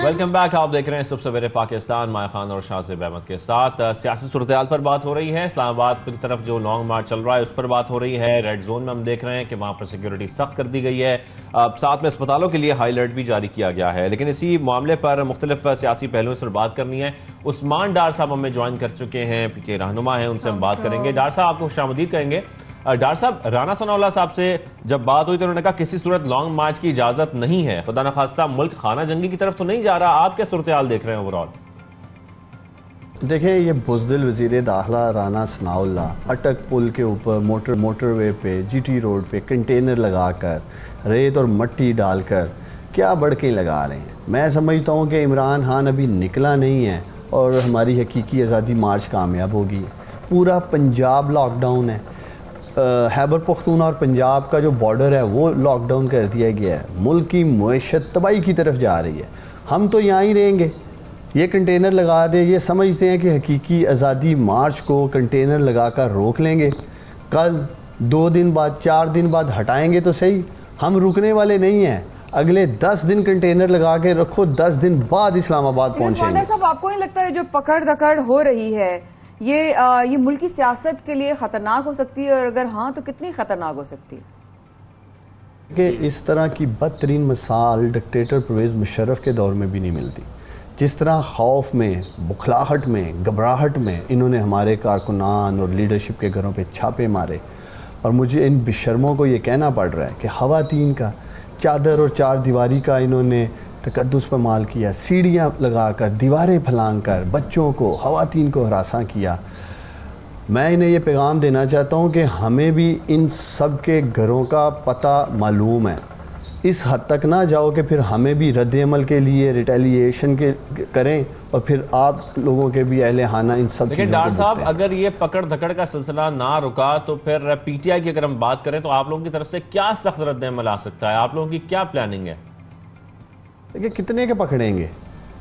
Welcome back. آپ دیکھ رہے ہیں صبح سویرے پاکستان، مایا خان اور شاہزیب احمد کے ساتھ. سیاسی صورتحال پر بات ہو رہی ہے. اسلام آباد کی طرف جو لانگ مارچ چل رہا ہے اس پر بات ہو رہی ہے. ریڈ زون میں ہم دیکھ رہے ہیں کہ وہاں پر سیکیورٹی سخت کر دی گئی ہے. ساتھ میں اسپتالوں کے لیے ہائی الرٹ بھی جاری کیا گیا ہے. لیکن اسی معاملے پر مختلف سیاسی پہلوؤں پر بات کرنی ہے. عثمان ڈار صاحب ہمیں جوائن کر چکے ہیں، پی کے رہنما ہیں، ان سے ہم بات کریں گے. ڈار صاحب آپ کو خوش آمدید کہیں گے. ڈار صاحب، رانا ثناء اللہ صاحب سے جب بات ہوئی تو انہوں نے کہا کسی صورت لانگ مارچ کی اجازت نہیں ہے. خدا نخواستہ ملک خانہ جنگی کی طرف تو نہیں جا رہا. آپ کیا صورتحال دیکھ رہے ہیں اوورآل؟ دیکھیں، یہ بزدل وزیر داخلہ رانا ثناء اللہ اٹک پل کے اوپر موٹر وے پہ، جی ٹی روڈ پہ کنٹینر لگا کر، ریت اور مٹی ڈال کر کیا بڑکیں لگا رہے ہیں. میں سمجھتا ہوں کہ عمران خان ابھی نکلا نہیں ہے اور ہماری حقیقی آزادی مارچ کامیاب ہوگی. پورا پنجاب لاک ڈاؤن ہے. خیبر پختونخوا اور پنجاب کا جو بارڈر ہے وہ لاک ڈاؤن کر دیا گیا ہے. ملک کی معیشت تباہی کی طرف جا رہی ہے. ہم تو یہاں ہی رہیں گے. یہ کنٹینر لگا دیں، یہ سمجھتے ہیں کہ حقیقی آزادی مارچ کو کنٹینر لگا کر روک لیں گے. کل 2 دن بعد 4 دن بعد ہٹائیں گے تو صحیح. ہم رکنے والے نہیں ہیں. اگلے 10 دن کنٹینر لگا کے رکھو، 10 دن بعد اسلام آباد پہنچیں گے. صاحب، آپ کو نہیں لگتا ہے جو پکڑ دکڑ ہو رہی ہے یہ ملکی سیاست کے لیے خطرناک ہو سکتی ہے، اور اگر ہاں تو کتنی خطرناک ہو سکتی ہے؟ کہ اس طرح کی بدترین مثال ڈکٹیٹر پرویز مشرف کے دور میں بھی نہیں ملتی. جس طرح خوف میں، بکھلاہٹ میں، گھبراہٹ میں انہوں نے ہمارے کارکنان اور لیڈرشپ کے گھروں پہ چھاپے مارے. اور مجھے ان بشرموں کو یہ کہنا پڑ رہا ہے کہ خواتین کا چادر اور 4 دیواری کا انہوں نے تقدس پر مال کیا، سیڑھیاں لگا کر، دیواریں پھلانگ کر بچوں کو، خواتین کو ہراساں کیا. میں انہیں یہ پیغام دینا چاہتا ہوں کہ ہمیں بھی ان سب کے گھروں کا پتہ معلوم ہے. اس حد تک نہ جاؤ کہ پھر ہمیں بھی رد عمل کے لیے ریٹیلیشن کے کریں اور پھر آپ لوگوں کے بھی اہل خانہ ان سب چیزوں کو ڈاکٹر صاحب بھگتیں. اگر یہ پکڑ دھکڑ کا سلسلہ نہ رکا تو پھر پی ٹی آئی کی اگر ہم بات کریں تو آپ لوگوں کی طرف سے کیا سخت رد عمل آ سکتا ہے؟ آپ لوگوں کی کیا پلاننگ ہے؟ دیکھیں کتنے کے پکڑیں گے؟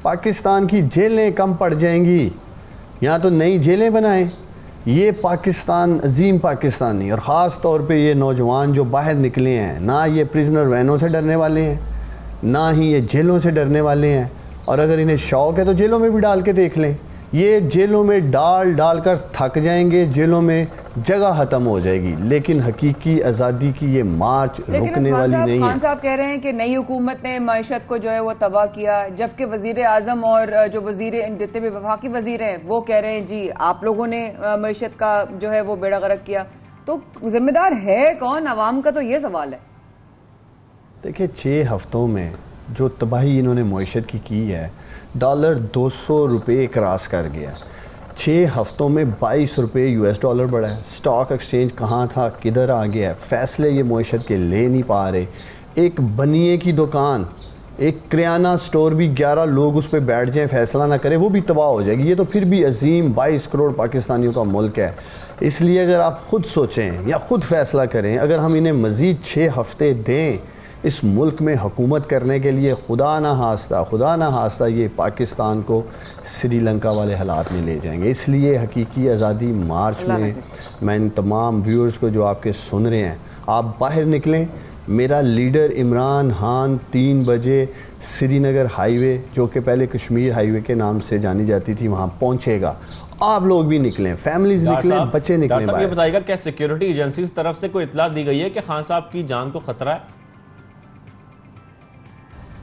پاکستان کی جیلیں کم پڑ جائیں گی، یہاں تو نئی جیلیں بنائیں. یہ پاکستان عظیم پاکستان نہیں، اور خاص طور پہ یہ نوجوان جو باہر نکلے ہیں، نہ یہ پریزنر وینوں سے ڈرنے والے ہیں، نہ ہی یہ جیلوں سے ڈرنے والے ہیں. اور اگر انہیں شوق ہے تو جیلوں میں بھی ڈال کے دیکھ لیں. یہ جیلوں میں ڈال کر تھک جائیں گے، جیلوں میں جگہ ختم ہو جائے گی، لیکن حقیقی آزادی کی یہ مارچ رکنے والی نہیں ہے. خان صاحب کہہ رہے ہیں کہ نئی حکومت نے معیشت کو جو ہے وہ تباہ کیا، جبکہ وزیر اعظم اور جو جتنے بھی وفاقی وزیر ہیں وہ کہہ رہے ہیں جی آپ لوگوں نے معیشت کا جو ہے وہ بیڑا غرق کیا. تو ذمہ دار ہے کون؟ عوام کا تو یہ سوال ہے. دیکھیں 6 ہفتوں میں جو تباہی انہوں نے معیشت کی ہے، ڈالر 200 روپے کراس کر گیا. 6 ہفتوں میں 22 روپے US ڈالر بڑھا ہے. سٹاک ایکسچینج کہاں تھا کدھر آ گیا ہے. فیصلے یہ معیشت کے لے نہیں پا رہے. ایک بنیے کی دکان، ایک کریانہ سٹور بھی 11 لوگ اس پہ بیٹھ جائیں فیصلہ نہ کریں، وہ بھی تباہ ہو جائے گی. یہ تو پھر بھی عظیم 22 کروڑ پاکستانیوں کا ملک ہے. اس لیے اگر آپ خود سوچیں یا خود فیصلہ کریں، اگر ہم انہیں مزید 6 ہفتے دیں اس ملک میں حکومت کرنے کے لیے، خدا نہ خواستہ یہ پاکستان کو سری لنکا والے حالات میں لے جائیں گے. اس لیے حقیقی آزادی مارچ میں ان تمام ویورز کو جو آپ کے سن رہے ہیں، آپ باہر نکلیں. میرا لیڈر عمران خان 3 بجے سری نگر ہائی وے، جو کہ پہلے کشمیر ہائی وے کے نام سے جانی جاتی تھی، وہاں پہنچے گا. آپ لوگ بھی نکلیں، فیملیز نکلیں، بچے نکلیں باہر. یہ بتائیے گا کیا سیکیورٹی ایجنسیز طرف سے کوئی اطلاع دی گئی ہے کہ خان صاحب کی جان کو خطرہ ہے؟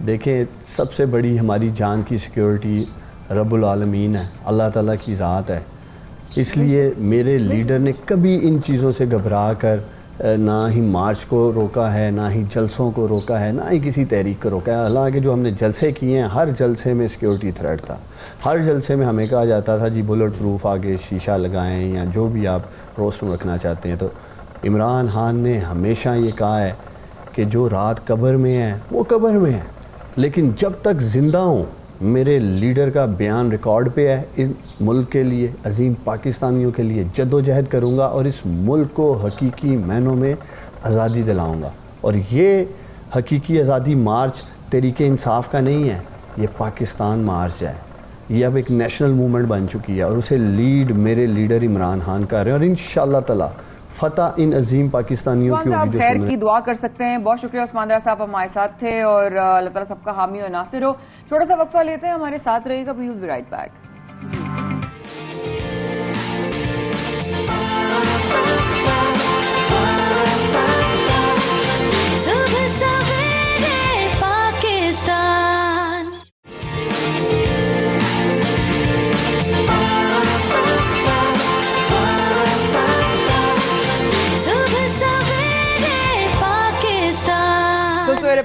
دیکھیں سب سے بڑی ہماری جان کی سیکیورٹی رب العالمین ہے، اللہ تعالیٰ کی ذات ہے. اس لیے میرے لیڈر نے کبھی ان چیزوں سے گھبرا کر نہ ہی مارچ کو روکا ہے، نہ ہی جلسوں کو روکا ہے، نہ ہی کسی تحریک کو روکا ہے. حالانکہ جو ہم نے جلسے کیے ہیں، ہر جلسے میں سیکیورٹی تھریٹ تھا. ہر جلسے میں ہمیں کہا جاتا تھا جی بلٹ پروف آگے شیشہ لگائیں یا جو بھی آپ روسٹر رکھنا چاہتے ہیں. تو عمران خان نے ہمیشہ یہ کہا ہے کہ جو رات قبر میں ہے وہ قبر میں ہے، لیکن جب تک زندہ ہوں میرے لیڈر کا بیان ریکارڈ پہ ہے. اس ملک کے لیے، عظیم پاکستانیوں کے لیے جد و جہد کروں گا اور اس ملک کو حقیقی معنوں میں آزادی دلاؤں گا. اور یہ حقیقی آزادی مارچ تحریک انصاف کا نہیں ہے، یہ پاکستان مارچ ہے. یہ اب ایک نیشنل موومنٹ بن چکی ہے اور اسے لیڈ میرے لیڈر عمران خان کر رہے ہیں، اور انشاءاللہ تعالی فتح ان عظیم پاکستانیوں کی ہوگی جو خیر کی دعا کر سکتے ہیں. بہت شکریہ عثمان رضا صاحب ہمارے ساتھ تھے، اور اللہ تعالیٰ سب کا حامی و ناصر ہو. چھوٹا سا وقفہ لیتے ہیں، ہمارے ساتھ رہے گا. We will be right back.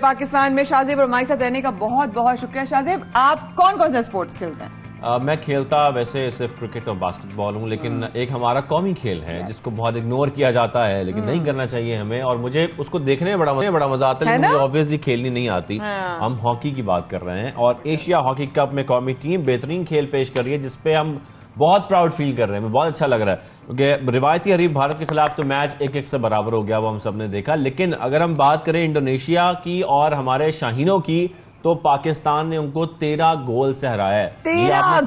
Pakistan میں شاہزیب اور ہمارے ساتھ رہنے کا بہت بہت شکریہ. شاہزیب آپ کون کون سے اسپورٹس کھیلتے ہیں؟ میں کھیلتا ویسے صرف کرکٹ اور باسکٹ بال ہوں، لیکن ایک ہمارا قومی کھیل ہے جس کو بہت اگنور کیا جاتا ہے، لیکن نہیں کرنا چاہیے ہمیں، اور مجھے اس کو دیکھنے میں بڑا مزہ آتا ہے، لیکن مجھے آبویسلی کھیلنی نہیں آتی. ہم ہاکی کی بات کر رہے ہیں، اور ایشیا ہاکی کپ میں قومی ٹیم بہترین کھیل پیش کر رہی ہے، جس پہ ہم بہت پراؤڈ فیل کر رہے ہیں. بہت اچھا لگ رہا ہے کیونکہ روایتی حریف بھارت کے خلاف تو میچ 1-1 سے برابر ہو گیا، وہ ہم سب نے دیکھا. لیکن اگر ہم بات کریں انڈونیشیا کی اور ہمارے شاہینوں کی، تو پاکستان نے ان کو 13 گول سے ہرایا ہے. 13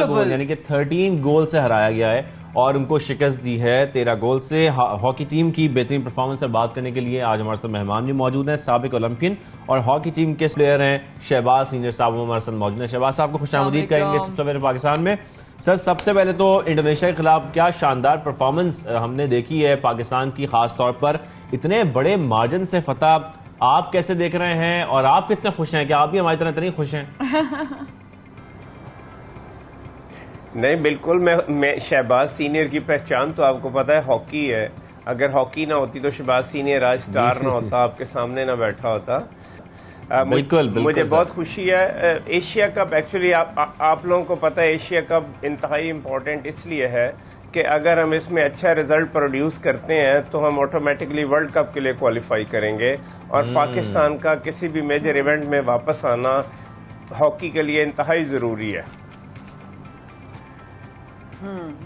گول یعنی کہ 13 گول سے ہرایا گیا ہے اور ان کو شکست دی ہے 13 گول سے. ہاکی ٹیم کی بہترین پرفارمنس پر بات کرنے کے لیے آج ہمارے ساتھ مہمان بھی موجود ہیں. سابق اولمپئن اور ہاکی ٹیم کے پلیئر ہیں شہباز سینئر صاحب ہمارے ساتھ موجود ہیں. شہباز صاحب کو خوش آمدید کہیں گے سب سے پہلے پاکستان میں. سر سب سے پہلے تو انڈونیشیا کے خلاف کیا شاندار پرفارمنس ہم نے دیکھی ہے پاکستان کی، خاص طور پر اتنے بڑے مارجن سے فتح. آپ کیسے دیکھ رہے ہیں اور آپ کتنے خوش ہیں؟ کہ آپ بھی ہماری طرح اتنی خوش ہیں؟ نہیں بالکل، میں شہباز سینئر کی پہچان تو آپ کو پتا ہے ہاکی ہے. اگر ہاکی نہ ہوتی تو شہباز سینئر آج سٹار نہ ہوتا، آپ کے سامنے نہ بیٹھا ہوتا. بالکل مجھے بہت خوشی ہے. ایشیا کپ ایکچولی آپ لوگوں کو پتہ ہے ایشیا کپ انتہائی امپورٹنٹ اس لیے ہے کہ اگر ہم اس میں اچھا رزلٹ پروڈیوس کرتے ہیں تو ہم آٹومیٹکلی ورلڈ کپ کے لیے کوالیفائی کریں گے, اور پاکستان کا کسی بھی میجر ایونٹ میں واپس آنا ہاکی کے لیے انتہائی ضروری ہے.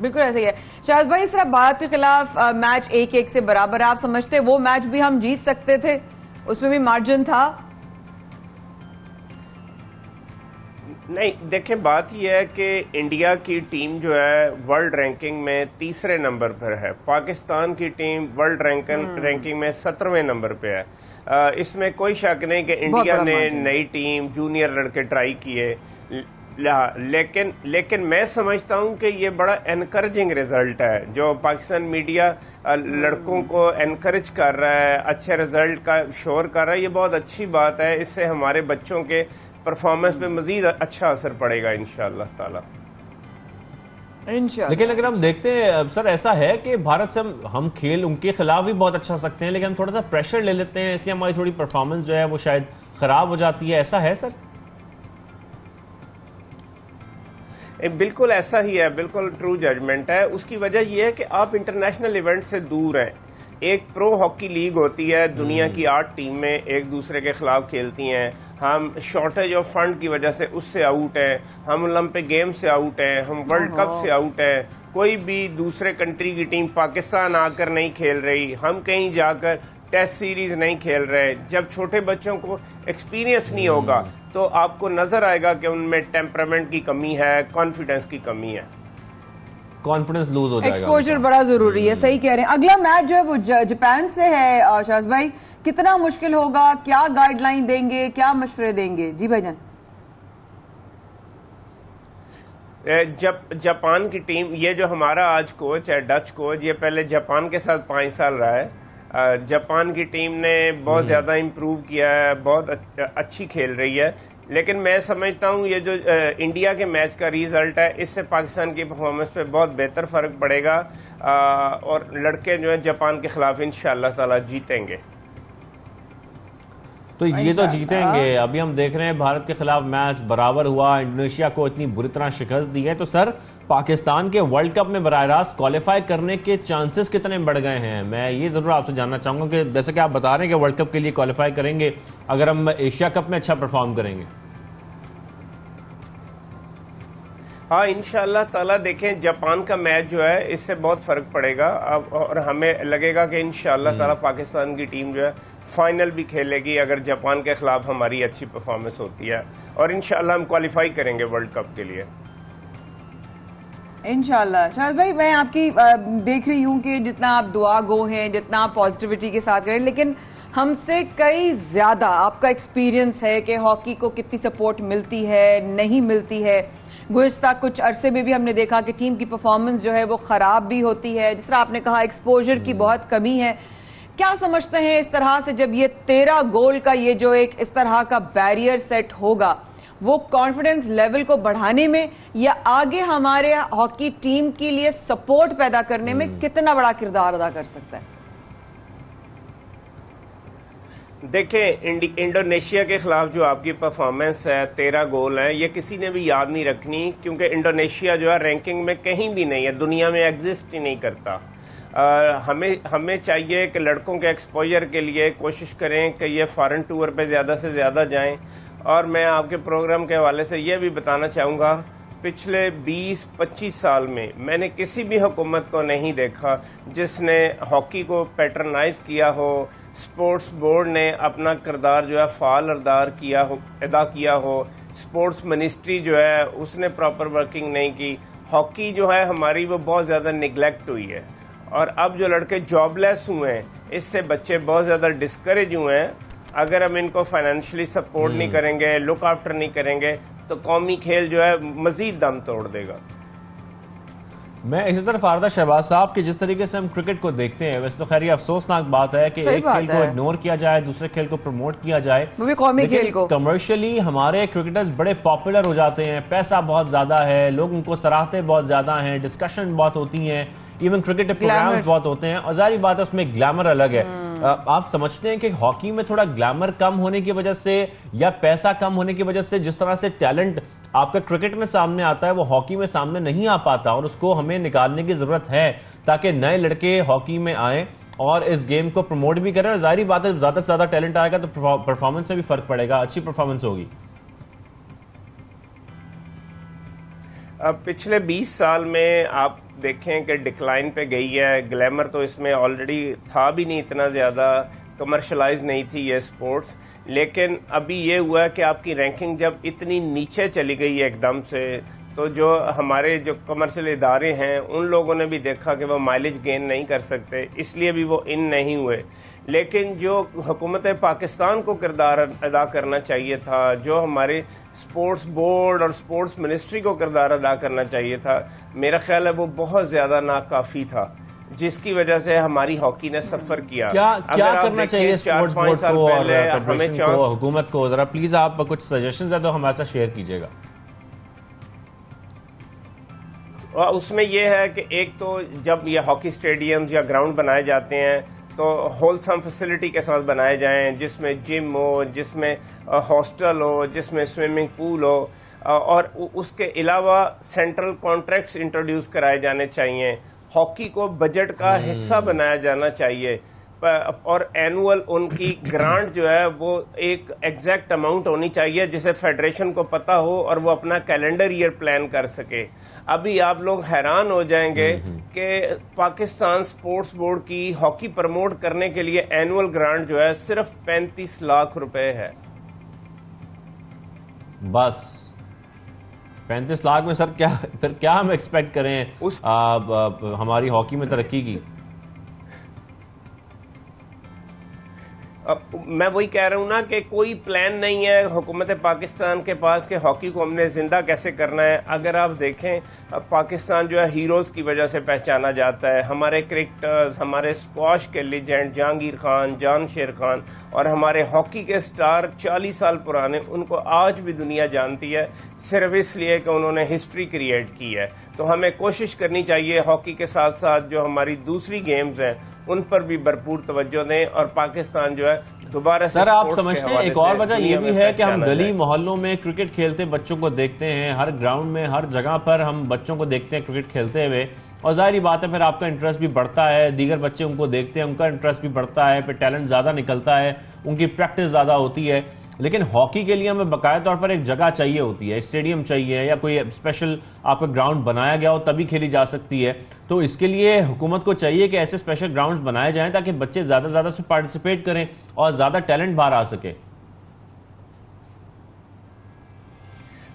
بالکل ایسا ہی ہے. شاہد بھائی, اس طرح بھارت کے خلاف میچ 1-1 سے برابر, آپ سمجھتے وہ میچ بھی ہم جیت سکتے تھے, اس میں بھی مارجن تھا؟ نہیں, دیکھیں بات یہ ہے کہ انڈیا کی ٹیم جو ہے ورلڈ رینکنگ میں 3رے نمبر پر ہے, پاکستان کی ٹیم ورلڈ رینکنگ میں 17ویں نمبر پہ ہے. اس میں کوئی شک نہیں کہ انڈیا نے نئی ٹیم جونیئر لڑکے ٹرائی کیے, لیکن میں سمجھتا ہوں کہ یہ بڑا انکریجنگ ریزلٹ ہے جو پاکستان میڈیا لڑکوں کو انکریج کر رہا ہے, اچھے ریزلٹ کا شور کر رہا ہے. یہ بہت اچھی بات ہے, اس سے ہمارے بچوں کے پرفارمنس پہ مزید اچھا اثر پڑے گا انشاءاللہ تعالی. لیکن اگر ہم دیکھتے ہیں سر, ایسا ہے کہ بھارت سے ہم کھیل ان کے خلاف بھی بہت اچھا سکتے ہیں, لیکن ہم تھوڑا سا پریشر لے لیتے ہیں, اس لیے ہماری تھوڑی پرفارمنس جو ہے وہ شاید خراب ہو جاتی ہے. ایسا ہے سر؟ بالکل ایسا ہی ہے, بالکل ٹرو ججمنٹ ہے. اس کی وجہ یہ ہے کہ آپ انٹرنیشنل ایونٹ سے دور ہیں. ایک پرو ہاکی لیگ ہوتی ہے, دنیا کی 8 ٹیمیں ایک دوسرے کے خلاف کھیلتی ہیں. ہم شارٹیج آف فنڈ کی وجہ سے اس سے آؤٹ ہیں, ہم اولمپک گیم سے آؤٹ ہیں, ہم ورلڈ کپ سے آؤٹ ہیں. کوئی بھی دوسرے کنٹری کی ٹیم پاکستان آ کر نہیں کھیل رہی, ہم کہیں جا کر ٹیسٹ سیریز نہیں کھیل رہے. جب چھوٹے بچوں کو ایکسپیرینس نہیں ہوگا تو آپ کو نظر آئے گا کہ ان میں ٹیمپرامنٹ کی کمی ہے, کانفیڈنس کی کمی ہے, کانفیڈنس لوز ہو جائے گا. ایکسپوجر بڑا ضروری ہے, صحیح کہہ رہے ہیں. اگلا میچ جو ہے وہ جاپان سے ہے. شاہد بھائی, کتنا مشکل ہوگا, کیا گائیڈ لائن دیں گے, کیا مشورے دیں گے؟ جی بھائی جان. جاپان کی ٹیم, یہ جو ہمارا آج کوچ ہے ڈچ کوچ, یہ پہلے جاپان کے ساتھ 5 سال رہا ہے. جاپان کی ٹیم نے بہت زیادہ امپروو کیا ہے, بہت اچھی کھیل رہی ہے. لیکن میں سمجھتا ہوں یہ جو انڈیا کے میچ کا ریزلٹ ہے, اس سے پاکستان کی پرفارمنس پہ بہت بہتر فرق پڑے گا, اور لڑکے جو ہیں جاپان کے خلاف انشاءاللہ تعالی جیتیں گے. تو یہ تو جیتیں گے. ابھی ہم دیکھ رہے ہیں بھارت کے خلاف میچ برابر ہوا, انڈونیشیا کو اتنی بری طرح شکست دی ہے. تو سر, پاکستان کے ورلڈ کپ میں براہ راست کوالیفائی کرنے کے چانسز کتنے بڑھ گئے ہیں؟ میں یہ ضرور آپ سے جاننا چاہوں گا کہ جیسے کہ آپ بتا رہے ہیں کہ ورلڈ کپ کے لیے کوالیفائی کریں گے اگر ہم ایشیا کپ میں اچھا پرفارم کریں گے. ہاں انشاءاللہ تعالیٰ. دیکھیں جاپان کا میچ جو ہے اس سے بہت فرق پڑے گا, اور ہمیں لگے گا کہ انشاءاللہ تعالیٰ پاکستان کی ٹیم جو ہے فائنل بھی کھیلے گی اگر جاپان کے خلاف ہماری اچھی پرفارمنس ہوتی ہے, اور انشاءاللہ ہم کوالیفائی کریں گے ورلڈ کپ کے لیے انشاءاللہ. شاہد بھائی, میں آپ کی دیکھ رہی ہوں کہ جتنا آپ دعا گو ہیں, جتنا آپ پازیٹیوٹی کے ساتھ کریں, لیکن ہم سے کئی زیادہ آپ کا ایکسپیرینس ہے کہ ہاکی کو کتنی سپورٹ ملتی ہے, نہیں ملتی ہے. گزشتہ کچھ عرصے میں بھی ہم نے دیکھا کہ ٹیم کی پرفارمنس جو ہے وہ خراب بھی ہوتی ہے. جس طرح آپ نے کہا ایکسپوجر کی بہت کمی ہے. کیا سمجھتے ہیں اس طرح سے جب یہ 13 گول کا یہ جو ایک اس طرح کا بیریئر سیٹ ہوگا, وہ کانفیڈنس لیول کو بڑھانے میں یا آگے ہمارے ہاکی ٹیم کے لیے سپورٹ پیدا کرنے میں کتنا بڑا کردار ادا کر سکتا ہے؟ دیکھیں انڈونیشیا کے خلاف جو آپ کی پرفارمنس ہے 13 گول ہیں, یہ کسی نے بھی یاد نہیں رکھنی, کیونکہ انڈونیشیا جو ہے رینکنگ میں کہیں بھی نہیں ہے, دنیا میں ایگزسٹ ہی نہیں کرتا. ہمیں چاہیے کہ لڑکوں کے ایکسپوجر کے لیے کوشش کریں کہ یہ فارن ٹور پہ زیادہ سے زیادہ جائیں. اور میں آپ کے پروگرام کے حوالے سے یہ بھی بتانا چاہوں گا, پچھلے 20-25 سال میں نے کسی بھی حکومت کو نہیں دیکھا جس نے ہاکی کو پیٹرنائز کیا ہو, سپورٹس بورڈ نے اپنا کردار جو ہے فعال ادا کیا ہو, سپورٹس منسٹری جو ہے اس نے پراپر ورکنگ نہیں کی. ہاکی جو ہے ہماری وہ بہت زیادہ نگلیکٹ ہوئی ہے, اور اب جو لڑکے جاب لیس ہوئے ہیں اس سے بچے بہت زیادہ ڈسکریج ہوئے ہیں. اگر ہم ان کو فائنینشلی سپورٹ نہیں کریں گے, لک آفٹر نہیں کریں گے, تو قومی کھیل جو ہے مزید دم توڑ دے گا. میں اسی طرف آ رہا تھا شہباز صاحب کہ جس طریقے سے ہم کرکٹ کو دیکھتے ہیں, ویسے تو خیر یہ افسوسناک بات ہے کہ ایک کھیل کو اگنور کیا جائے, دوسرے کھیل کو پروموٹ کیا جائے, وہ بھی قومی کھیل کو. کمرشلی ہمارے کرکٹرز بڑے پاپولر ہو جاتے ہیں, پیسہ بہت زیادہ ہے, لوگ ان کو سراہتے بہت زیادہ ہیں, ڈسکشن بہت ہوتی ہیں, ایون کرکٹ پروگرامز بہت ہوتے ہیں, اور ظاہری بات ہے اس میں گلیمر الگ ہے. آپ سمجھتے ہیں کہ ہاکی میں تھوڑا گلیمر کم ہونے کی وجہ سے یا پیسہ کم ہونے کی وجہ سے جس طرح سے ٹیلنٹ آپ کا کرکٹ میں سامنے آتا ہے وہ ہاکی میں سامنے نہیں آ پاتا، اور اس کو ہمیں نکالنے کی ضرورت ہے تاکہ نئے لڑکے ہاکی میں آئیں اور اس گیم کو پروموٹ بھی کریں، اور ظاہری بات ہے زیادہ سے زیادہ ٹیلنٹ آئے گا تو پرفارمنس سے بھی فرق پڑے گا، اچھی پرفارمنس ہوگی؟ اب پچھلے 20 سال میں آپ دیکھیں کہ ڈکلائن پہ گئی ہے، گلیمر تو اس میں آلریڈی تھا بھی نہیں اتنا زیادہ، کمرشلائز نہیں تھی یہ سپورٹس، لیکن ابھی یہ ہوا ہے کہ آپ کی رینکنگ جب اتنی نیچے چلی گئی ہے ایک دم سے، تو جو ہمارے جو کمرشل ادارے ہیں ان لوگوں نے بھی دیکھا کہ وہ مائلیج گین نہیں کر سکتے، اس لیے بھی وہ ان نہیں ہوئے۔ لیکن جو حکومت پاکستان کو کردار ادا کرنا چاہیے تھا، جو ہمارے سپورٹس بورڈ اور سپورٹس منسٹری کو کردار ادا کرنا چاہیے تھا، میرا خیال ہے وہ بہت زیادہ ناکافی تھا، جس کی وجہ سے ہماری ہاکی نے سفر کیا۔ کیا کرنا چاہیے سپورٹس بورڈ کو اور فیڈریشن کو، حکومت کو؟ ذرا پلیز آپ کچھ سجیشنز ہیں تو ہمارے ساتھ شیئر کیجیے گا۔ اس میں یہ ہے کہ ایک تو جب یہ ہاکی اسٹیڈیمز یا گراؤنڈ بنائے جاتے ہیں تو ہولسم فیسلٹی کے ساتھ بنائے جائیں، جس میں جم ہو، جس میں ہاسٹل ہو، جس میں سوئمنگ پول ہو، اور اس کے علاوہ سینٹرل کانٹریکٹس انٹروڈیوس کرائے جانے چاہیے، ہاکی کو بجٹ کا حصہ بنایا جانا چاہیے، اور اینول ان کی گرانٹ جو ہے وہ ایک ایگزیکٹ اماؤنٹ ہونی چاہیے جسے فیڈریشن کو پتا ہو اور وہ اپنا کیلنڈر ایئر پلان کر سکے۔ ابھی آپ لوگ حیران ہو جائیں گے کہ پاکستان سپورٹس بورڈ کی ہاکی پروموٹ کرنے کے لیے اینول گرانٹ جو ہے صرف 35 لاکھ روپے ہے۔ بس 35 لاکھ میں سر پھر کیا ہم ایکسپیکٹ کریں ہماری ہاکی میں ترقی کی؟ میں وہی کہہ رہا ہوں نا کہ کوئی پلان نہیں ہے حکومت پاکستان کے پاس کہ ہاکی کو ہم نے زندہ کیسے کرنا ہے۔ اگر آپ دیکھیں پاکستان جو ہے ہیروز کی وجہ سے پہچانا جاتا ہے، ہمارے کرکٹرز، ہمارے اسکواش کے لیجنڈ جہانگیر خان، جان شیر خان، اور ہمارے ہاکی کے سٹار 40 سال پرانے، ان کو آج بھی دنیا جانتی ہے صرف اس لیے کہ انہوں نے ہسٹری کریٹ کی ہے۔ تو ہمیں کوشش کرنی چاہیے ہاکی کے ساتھ ساتھ جو ہماری دوسری گیمز ہیں ان پر بھی بھرپور توجہ دیں، اور پاکستان جو ہے دوبارہ سے سر آپ سمجھتے ہیں ایک اور وجہ یہ بھی ہے کہ ہم گلی محلوں میں کرکٹ کھیلتے بچوں کو دیکھتے ہیں، ہر گراؤنڈ میں ہر جگہ پر ہم بچوں کو دیکھتے ہیں کرکٹ کھیلتے ہوئے، اور ظاہری بات ہے پھر آپ کا انٹرسٹ بھی بڑھتا ہے، دیگر بچے ان کو دیکھتے ہیں، ان کا انٹرسٹ بھی بڑھتا ہے، پھر ٹیلنٹ زیادہ نکلتا ہے، ان کی پریکٹس زیادہ ہوتی ہے۔ لیکن ہاکی کے لیے ہمیں باقاعدہ طور پر ایک جگہ چاہیے ہوتی ہے، ایک اسٹیڈیم چاہیے، یا کوئی اسپیشل آپ کا گراؤنڈ بنایا گیا ہو تبھی کھیلی جا سکتی ہے۔ تو اس کے لیے حکومت کو چاہیے کہ ایسے اسپیشل گراؤنڈز بنائے جائیں تاکہ بچے زیادہ سے زیادہ سے پارٹیسپیٹ کریں اور زیادہ ٹیلنٹ باہر آ سکے۔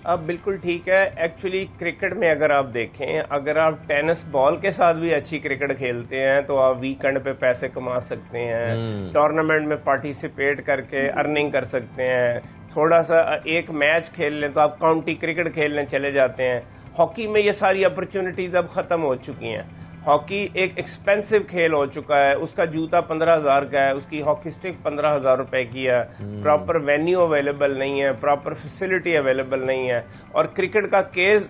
اب بالکل ٹھیک ہے، ایکچولی کرکٹ میں اگر آپ دیکھیں، اگر آپ ٹینس بال کے ساتھ بھی اچھی کرکٹ کھیلتے ہیں تو آپ ویکنڈ پہ پیسے کما سکتے ہیں، ٹورنامنٹ میں پارٹیسپیٹ کر کے ارننگ کر سکتے ہیں، تھوڑا سا ایک میچ کھیل لیں تو آپ کاؤنٹی کرکٹ کھیلنے چلے جاتے ہیں۔ ہاکی میں یہ ساری اپرچونٹیز اب ختم ہو چکی ہیں۔ ہاکی ایک ایکسپینسو کھیل ہو چکا ہے، اس کا جوتا 15,000 کا ہے، اس کی ہاکی سٹک 15,000 روپے کی ہے، پراپر وینیو اویلیبل نہیں ہے، پراپر فیسلٹی اویلیبل نہیں ہے، اور کرکٹ کا کریز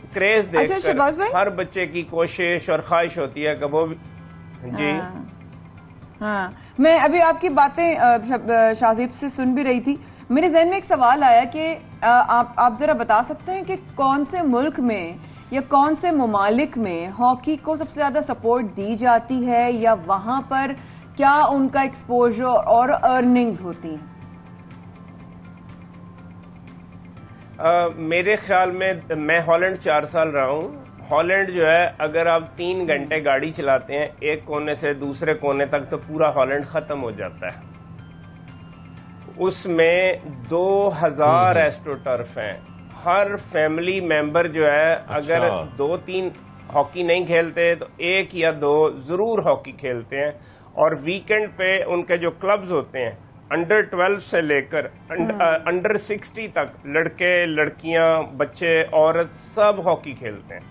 دیکھ کر ہر بچے کی کوشش اور خواہش ہوتی ہے کہ وہ جی ہاں میں ابھی آپ کی باتیں شاہزیب سے سن بھی رہی تھی، میرے ذہن میں ایک سوال آیا کہ آپ ذرا بتا سکتے ہیں کہ کون سے ملک میں یا کون سے ممالک میں ہاکی کو سب سے زیادہ سپورٹ دی جاتی ہے، یا وہاں پر کیا ان کا ایکسپوجر اور ارننگز ہوتی ہیں؟ میرے خیال میں ہالینڈ 4 سال رہا ہوں۔ ہالینڈ جو ہے اگر آپ 3 گھنٹے گاڑی چلاتے ہیں ایک کونے سے دوسرے کونے تک تو پورا ہالینڈ ختم ہو جاتا ہے۔ اس میں 2000 ایسٹرو ٹرف ہیں۔ ہر فیملی ممبر جو ہے اگر 2-3 ہاکی نہیں کھیلتے تو 1 یا 2 ضرور ہاکی کھیلتے ہیں، اور ویکنڈ پہ ان کے جو کلبز ہوتے ہیں انڈر 12 سے لے کر انڈر 60 تک، لڑکے لڑکیاں بچے عورت سب ہاکی کھیلتے ہیں۔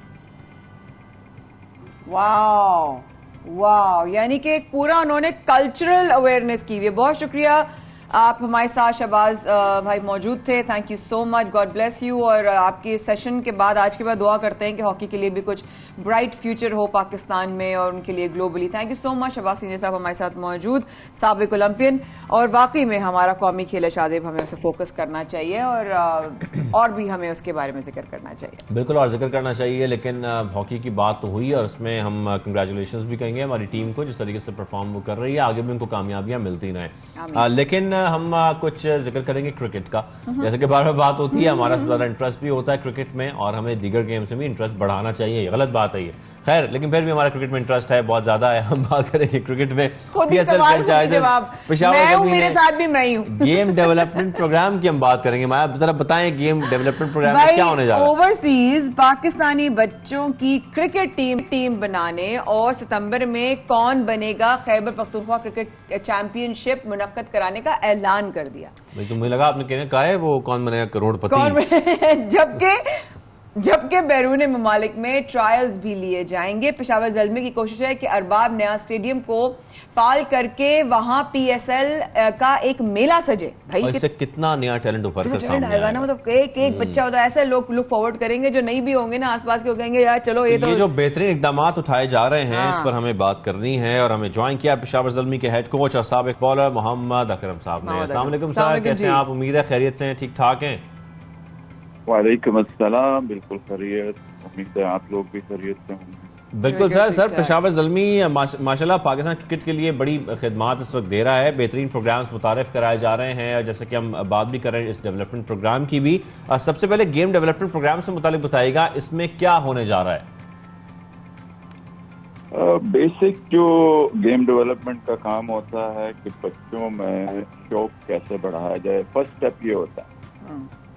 واو یعنی کہ ایک پورا انہوں نے کلچرل اویئرنیس کی ہوئی ہے۔ بہت شکریہ آپ ہمارے ساتھ شہباز بھائی موجود تھے. Thank you so much, God bless you. اور آپ کے سیشن کے بعد, آج کے بعد دعا کرتے ہیں کہ ہاکی کے لیے بھی کچھ برائٹ فیوچر ہو پاکستان میں اور ان کے لیے globally. Thank you so much. Shahbaz senior صاحب ہمارے ساتھ موجود, سابق اولمپئن, اور واقعی میں ہمارا قومی کھیل ہے شاذیب, ہمیں اسے فوکس کرنا چاہیے اور بھی ہمیں اس کے بارے میں ذکر کرنا چاہیے. بالکل, اور ذکر کرنا چاہیے, لیکن ہاکی کی بات تو ہوئی اور اس میں ہم کنگریچولیشنز بھی کہیں گے ہماری ٹیم کو جس طریقے سے پرفارم وہ کر رہی ہے, آگے بھی ان کو کامیابیاں ملتی رہیں. لیکن ہم کچھ ذکر کریں گے کرکٹ کا. جیسے کہ بار بار بات ہوتی ہے, ہمارا سب زیادہ انٹرسٹ بھی ہوتا ہے کرکٹ میں اور ہمیں دیگر گیم سے بھی انٹرسٹ بڑھانا چاہیے. یہ غلط بات ہے یہ, خیر, لیکن پھر بھی ہمارا کرکٹ میں انٹرسٹ ہے, بہت زیادہ ہے. ہم بات کریں گے کرکٹ میں گیم ڈیولپمنٹ پروگرام کی ہم بات کریں گے. آپ ذرا بتائیں گیم ڈیولپمنٹ پروگرام میں کیا ہونے جا رہا ہے؟ اوورسیز پاکستانی بچوں کی کرکٹ ٹیم بنانے اور ستمبر میں کون بنے گا خیبر پختونخوا کرکٹ چیمپئن شپ منعقد کرانے کا اعلان کر دیا. تو مجھے لگا آپ نے کہنا کہا ہے وہ کون بنے گا کروڑ پتی, جبکہ بیرون ممالک میں ٹرائلز بھی لیے جائیں گے. پشاور زلمی کی کوشش ہے کہ ارباب نیا اسٹیڈیم کو فعال کر کے وہاں پی ایس ایل کا ایک میلہ سجے. اور اس سے کتنا نیا ٹیلنٹ ابھر کر سامنے آئے گا, مطلب ایک بچہ ہوتا ہے. ایسے لوگ لک فارورڈ کریں گے جو نہیں بھی ہوں گے نا آس پاس کے, کہیں گے یار چلو یہ جو بہترین اقدامات اٹھائے جا رہے ہیں اس پر ہمیں بات کرنی ہے. اور ہمیں جوائن کیا پشاور زلمی کے ہیڈ کوچ اور سابق بالر محمد اکرم صاحب نے. السلام علیکم صاحب, کیسے ہیں آپ؟ امید ہے خیریت سے ہیں, ٹھیک ٹھاک ہیں؟ وعلیکم السلام, بالکل خیریت, امید ہے آپ لوگ بھی خیریت سے ہوں. بالکل سر, پشاور زلمی ماشاءاللہ پاکستان کرکٹ کے لیے بڑی خدمات اس وقت دے رہا ہے, بہترین پروگرامز متعارف کرائے جا رہے ہیں, جیسے کہ ہم بات بھی کر رہے ہیں اس ڈیولپمنٹ پروگرام کی بھی. سب سے پہلے گیم ڈیولپمنٹ پروگرام سے متعلق بتائیے گا, اس میں کیا ہونے جا رہا ہے؟ بیسک جو گیم ڈیولپمنٹ کا کام ہوتا ہے کہ بچوں میں شوق کیسے بڑھایا جائے. فرسٹ اسٹیپ یہ ہوتا ہے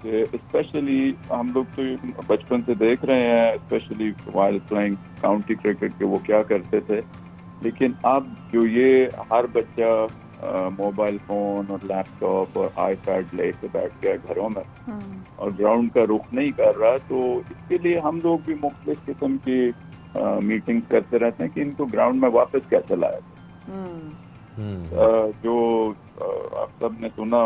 کہ اسپیشلی ہم لوگ تو بچپن سے دیکھ رہے ہیں, especially while playing county cricket کے وہ کیا کرتے تھے, لیکن اب جو یہ ہر بچہ موبائل فون اور لیپ ٹاپ اور آئی پیڈ لے کے بیٹھ گیا گھروں میں اور گراؤنڈ کا رخ نہیں کر رہا, تو اس کے لیے ہم لوگ بھی مختلف قسم کی میٹنگ کرتے رہتے ہیں کہ ان کو گراؤنڈ میں واپس کیسے لایا جائے. جو آپ سب نے سنا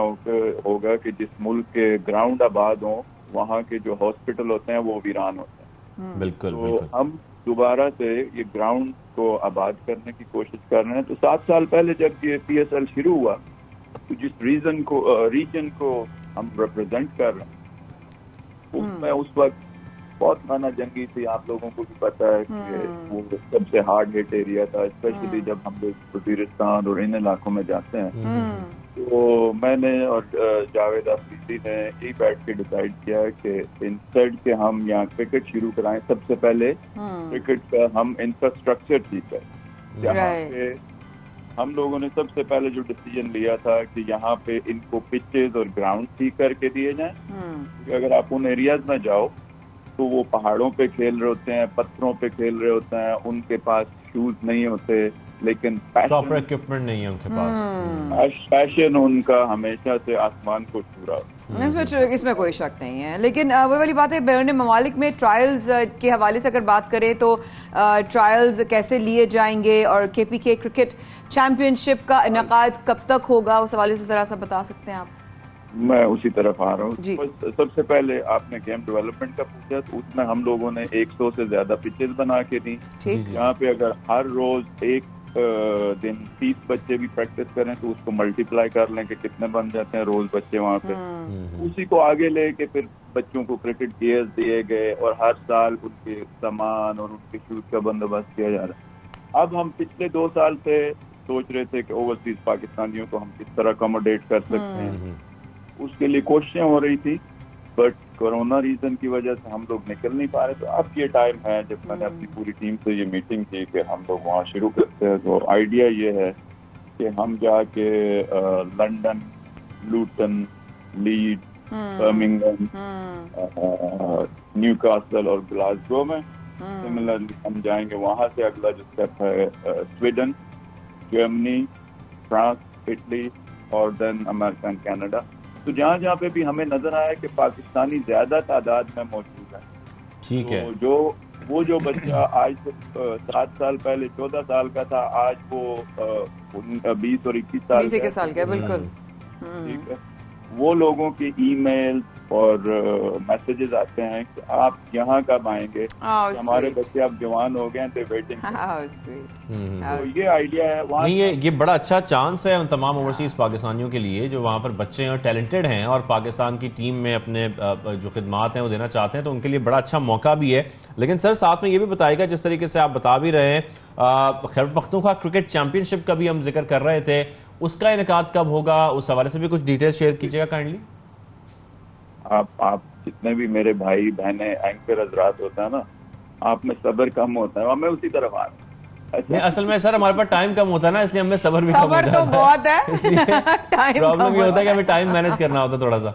ہوگا کہ جس ملک کے گراؤنڈ آباد ہوں وہاں کے جو ہاسپٹل ہوتے ہیں وہ ویران ہوتے ہیں. بالکل, تو ہم دوبارہ سے یہ گراؤنڈ کو آباد کرنے کی کوشش کر رہے ہیں. تو 7 سال پہلے جب یہ پی ایس ایل شروع ہوا تو جس ریجن کو ہم ریپرزینٹ کر رہے ہیں اس میں اس وقت بہت مانا جنگی تھی. آپ لوگوں کو بھی پتا ہے کہ وہ سب سے ہارڈ ہٹ ایریا تھا, اسپیشلی جب ہم لوگ وزیرستان اور ان علاقوں میں جاتے ہیں. تو میں نے اور جاوید آفریدی نے یہی بیٹھ کے ڈیسائیڈ کیا کہ انسٹیڈ کہ ہم یہاں کرکٹ شروع کرائیں, سب سے پہلے کرکٹ کا ہم انفراسٹرکچر ٹھیک کریں. جہاں پہ ہم لوگوں نے سب سے پہلے جو ڈیسیجن لیا تھا کہ یہاں پہ ان کو پچز اور گراؤنڈ ٹھیک کر کے دیے جائیں. کیونکہ اگر آپ ان ایریاز میں جاؤ تو وہ پہاڑوں پہ کھیل رہے ہوتے ہیں, پتھروں پہ کھیل رہے ہوتے ہیں, ان کے پاس شوز نہیں ہوتے, لیکن پراپر ایکوپمنٹ نہیں ہے ان کے پاس. پیشن ان کا ہمیشہ سے آسمان کو چھو رہا. اس میں کوئی شک نہیں ہے. لیکن وہ والی بات ہے, بیرون ممالک میں ٹرائلز کے حوالے سے اگر بات کریں تو ٹرائلز کیسے لیے جائیں گے اور کے پی کے کرکٹ چیمپئن شپ کا انعقاد کب تک ہوگا, اس حوالے سے ذرا سا بتا سکتے ہیں آپ؟ میں اسی طرف آ رہا ہوں. سب سے پہلے آپ نے گیم ڈیولپمنٹ کا پوچھا, تو اس میں ہم لوگوں نے 100 سے زیادہ پچز بنا کے دی. یہاں پہ اگر ہر روز ایک دن 30 بچے بھی پریکٹس کریں تو اس کو ملٹیپلائی کر لیں کہ کتنے بن جاتے ہیں روز بچے وہاں پہ. اسی کو آگے لے کے پھر بچوں کو کرکٹ گیئر دیے گئے اور ہر سال ان کے سامان اور ان کے شوز کا بندوبست کیا جا رہا ہے. اب ہم پچھلے 2 سال سے سوچ رہے تھے کہ اوورسیز پاکستانیوں کو ہم کس طرح اکوموڈیٹ کر سکتے ہیں, اس کے لیے کوششیں ہو رہی تھی, بٹ کورونا ریزن کی وجہ سے ہم لوگ نکل نہیں پا رہے. تو اب یہ ٹائم ہے جب میں نے اپنی پوری ٹیم سے یہ میٹنگ کی کہ ہم لوگ وہاں شروع کرتے ہیں. تو آئیڈیا یہ ہے کہ ہم جا کے لنڈن, لوٹن, لیڈ, برمنگھم, نیو کاسل اور گلاسگو میں سملرلی ہم جائیں گے. وہاں سے اگلا جو اسٹیپ ہے سویڈن, جرمنی, فرانس, اٹلی اور دین امریکہ, کینیڈا. تو جہاں جہاں پہ بھی ہمیں نظر آیا کہ پاکستانی زیادہ تعداد میں موجود ہے, ٹھیک ہے, وہ جو بچہ آج سے 7 سال پہلے 14 سال کا تھا, آج وہ 20 اور 21 سال کا. بالکل. ٹھیک ہے. وہ لوگوں کے ای میل اور میسیجز آتے ہیں کہ آپ یہاں کب آئیں گے, ہمارے بچے اب جوان ہو گئے ہیں, ویٹنگ. تو یہ آئیڈیا ہے وہاں. یہ بڑا اچھا چانس ہے ان تمام اوورسیز پاکستانیوں کے لیے جو وہاں پر بچے ہیں, ٹیلنٹڈ ہیں اور پاکستان کی ٹیم میں اپنے جو خدمات ہیں وہ دینا چاہتے ہیں, تو ان کے لیے بڑا اچھا موقع بھی ہے. لیکن سر ساتھ میں یہ بھی بتائے گا, جس طریقے سے آپ بتا بھی رہے ہیں, خیبر پختونخوا کرکٹ چیمپئن شپ کا بھی ہم ذکر کر رہے تھے, اس کا انعقاد کب ہوگا, اس حوالے سے بھی کچھ ڈیٹیل شیئر کیجیے گا کائنڈلی. آپ جتنے بھی میرے بھائی بہنیں اینکر حضرات ہوتا ہے نا, آپ میں صبر کم ہوتا ہے, اور میں اسی طرف آ رہا ہوں. اصل میں سر ہمارے پاس ٹائم کم ہوتا ہے نا, اس لیے ہمیں صبر بھی کم ہوتا ہے. صبر تو بہت ہے, پرابلم یہ ہوتا ہے کہ ہمیں ٹائم مینج کرنا ہوتا ہے تھوڑا سا.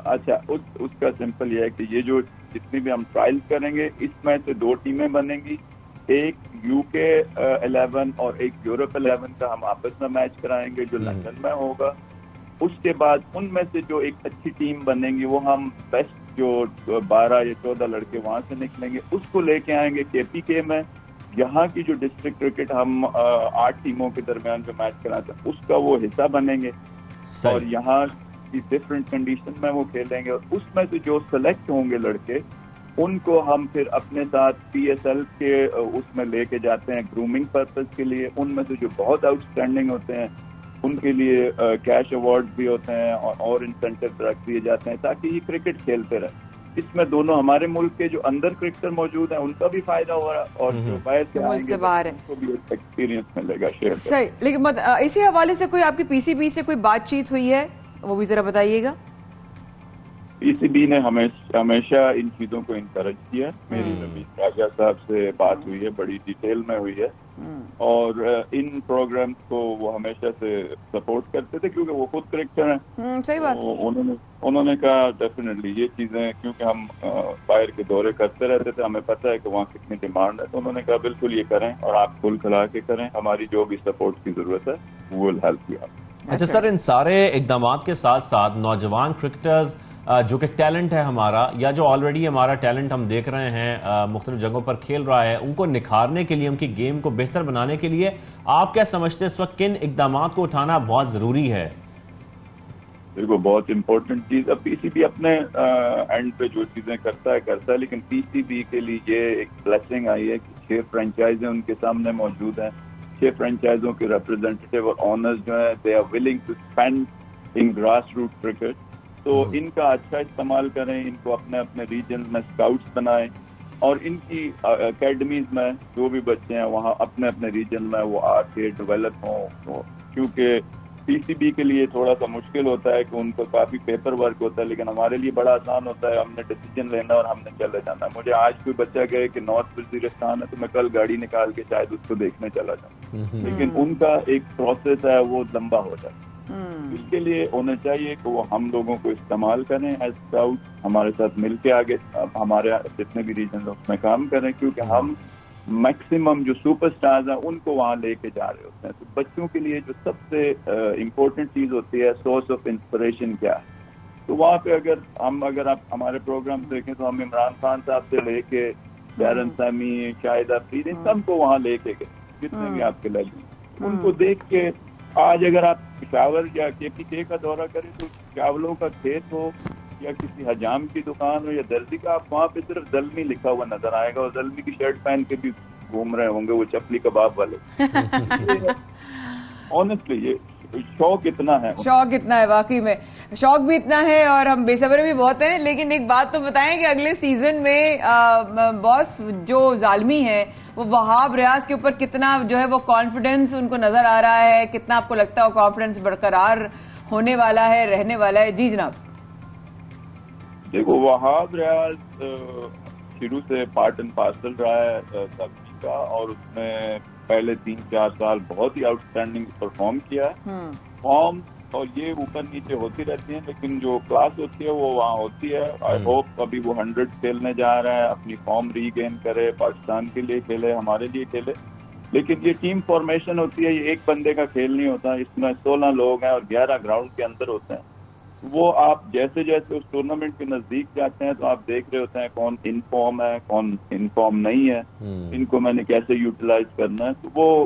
اچھا, اس کا سمپل یہ ہے کہ یہ جو جتنی بھی ہم ٹرائل کریں گے, اس میں سے 2 ٹیمیں بنیں گی, ایک UK 11 اور ایک یورپ 11 کا ہم آپس میں میچ کرائیں گے جو لندن میں ہوگا. اس کے بعد ان میں سے جو ایک اچھی ٹیم بنیں گی وہ ہم بیسٹ جو 12 یا 14 لڑکے وہاں سے نکلیں گے, اس کو لے کے آئیں گے KPK میں. یہاں کی جو ڈسٹرکٹ کرکٹ ہم 8 ٹیموں کے درمیان جو میچ کراتے ہیں اس کا وہ حصہ بنیں گے, اور یہاں کی ڈفرینٹ کنڈیشن میں وہ کھیلیں گے. اور اس میں سے جو سلیکٹ ہوں گے لڑکے, ان کو ہم پھر اپنے ساتھ PSL کے اس میں لے کے جاتے ہیں گرومنگ پرپز کے لیے. ان میں سے جو بہت آؤٹ اسٹینڈنگ ہوتے ہیں ان کے لیے کیش ایوارڈ بھی ہوتے ہیں اور انسینٹیو رکھ دیے جاتے ہیں تاکہ یہ کرکٹ کھیلتے رہیں. اس میں دونوں ہمارے ملک کے جو اندر کرکٹر موجود ہیں ان کا بھی فائدہ ہو رہا ہے, اور جو باہر سے آئیں گے ان کو بھی ایک ایکسپیرینس ملے گا شیئر. صحیح, لیکن اسی حوالے سے کوئی آپ کی PCB سے کوئی بات چیت ہوئی ہے, وہ بھی ذرا بتائیے گا. PCB نے ہمیشہ ان چیزوں کو انکریج کیا. میری رمیش راجہ صاحب سے بات ہوئی ہے, بڑی ڈیٹیل میں ہوئی ہے, اور ان پروگرامز کو وہ ہمیشہ سے سپورٹ کرتے تھے کیونکہ وہ خود کرکٹر ہیں. صحیح بات. انہوں نے کہا ڈیفینیٹلی یہ چیزیں, کیونکہ ہم باہر کے دورے کرتے رہتے تھے, ہمیں پتہ ہے کہ وہاں کتنی ڈیمانڈ ہے, تو انہوں نے کہا بالکل یہ کریں اور آپ کھل کھلا کے کریں, ہماری جو بھی سپورٹ کی ضرورت ہے وہ ول ہیلپ یو. اچھا سر, ان سارے اقدامات کے ساتھ ساتھ نوجوان کرکٹرز جو کہ ٹیلنٹ ہے ہمارا, یا جو آلریڈی ہمارا ٹیلنٹ ہم دیکھ رہے ہیں مختلف جگہوں پر کھیل رہا ہے, ان کو نکھارنے کے لیے, ان کی گیم کو بہتر بنانے کے لیے آپ کیا سمجھتے ہیں اس وقت کن اقدامات کو اٹھانا بہت ضروری ہے؟ دیکھو بہت امپورٹنٹ چیز, اب PCB اپنے اینڈ پہ جو چیزیں کرتا ہے, لیکن PCB کے لیے یہ ایک بلیسنگ آئی ہے کہ 6 فرینچائزیں ان کے سامنے موجود ہیں. 6 فرینچائزوں کے ریپرزینٹیو اور آنرز جو ہیں they are willing to spend in grass root cricket. تو ان کا اچھا استعمال کریں, ان کو اپنے اپنے ریجن میں اسکاؤٹس بنائیں, اور ان کی اکیڈمیز میں جو بھی بچے ہیں وہاں اپنے اپنے ریجن میں وہ آ کے ڈیولپ ہوں. کیونکہ PCB کے لیے تھوڑا سا مشکل ہوتا ہے کہ ان کو کافی پیپر ورک ہوتا ہے, لیکن ہمارے لیے بڑا آسان ہوتا ہے, ہم نے ڈیسیجن لینا اور ہم نے چلے جانا. مجھے آج کوئی بچہ کہے کہ نارتھ وزیرستان ہے تو میں کل گاڑی نکال کے شاید اس کو دیکھنے چلا جاؤں, لیکن ان کا ایک پروسیس ہے وہ لمبا ہو جاتا ہے. اس کے لیے ہونا چاہیے کہ وہ ہم لوگوں کو استعمال کریں ایز اسکاؤٹ, ہمارے ساتھ مل کے آگے ہمارے جتنے بھی ریجن اس میں کام کریں, کیونکہ ہم میکسیمم جو سپر سٹارز ہیں ان کو وہاں لے کے جا رہے ہوتے ہیں. تو بچوں کے لیے جو سب سے امپورٹنٹ چیز ہوتی ہے سورس آف انسپریشن کیا ہے, تو وہاں پہ اگر آپ ہمارے پروگرام دیکھیں تو ہم عمران خان صاحب سے لے کے ڈیرن سیمی, شاہد آفریدی, سب کو وہاں لے کے گئے جتنے بھی آپ کے لگے, ان کو دیکھ کے. آج اگر آپ پشاور یا KPK کا دورہ کریں تو چاولوں کا کھیت ہو یا کسی حجام کی دکان ہو یا درزی کا, آپ وہاں پہ صرف زلمی لکھا ہوا نظر آئے گا, اور زلمی کی شرٹ پہن کے بھی گھوم رہے ہوں گے وہ چپلی کباب والے. آنیسٹلی یہ شوق اتنا ہے واقعی میں شوق بھی اتنا ہے, اور ہم بے صبر بھی بہت ہیں. لیکن ایک بات تو بتائیں کہ اگلے سیزن میں باس جو ظالمی ہے وہ وہاب ریاض کے اوپر کتنا جو ہے وہ کانفیڈنس ان کو نظر آ رہا ہے, کتنا آپ کو لگتا ہے وہ کانفیڈنس برقرار ہونے والا ہے, رہنے والا ہے؟ جی جناب. دیکھو وہاب ریاض شروع سے پارٹ اینڈ پارسل رہا ہے سبزی کا, اور اس نے پہلے 3-4 سال بہت ہی آؤٹ اسٹینڈنگ پرفارم کیا ہے. فارم اور یہ اوپر نیچے ہوتی رہتی ہیں, لیکن جو کلاس ہوتی ہے وہ وہاں ہوتی ہے. آئی ہوپ ابھی وہ 100 کھیلنے جا رہا ہے, اپنی فارم ری گین کرے, پاکستان کے لیے کھیلے, ہمارے لیے کھیلے. لیکن یہ ٹیم فارمیشن ہوتی ہے, یہ ایک بندے کا کھیل نہیں ہوتا, اس میں 16 لوگ ہیں اور 11 گراؤنڈ کے اندر ہوتے ہیں. وہ آپ جیسے جیسے اس ٹورنامنٹ کے نزدیک جاتے ہیں تو آپ دیکھ رہے ہوتے ہیں کون ان فارم ہے, کون ان فارم نہیں ہے, ان کو میں نے کیسے یوٹیلائز کرنا ہے. تو وہ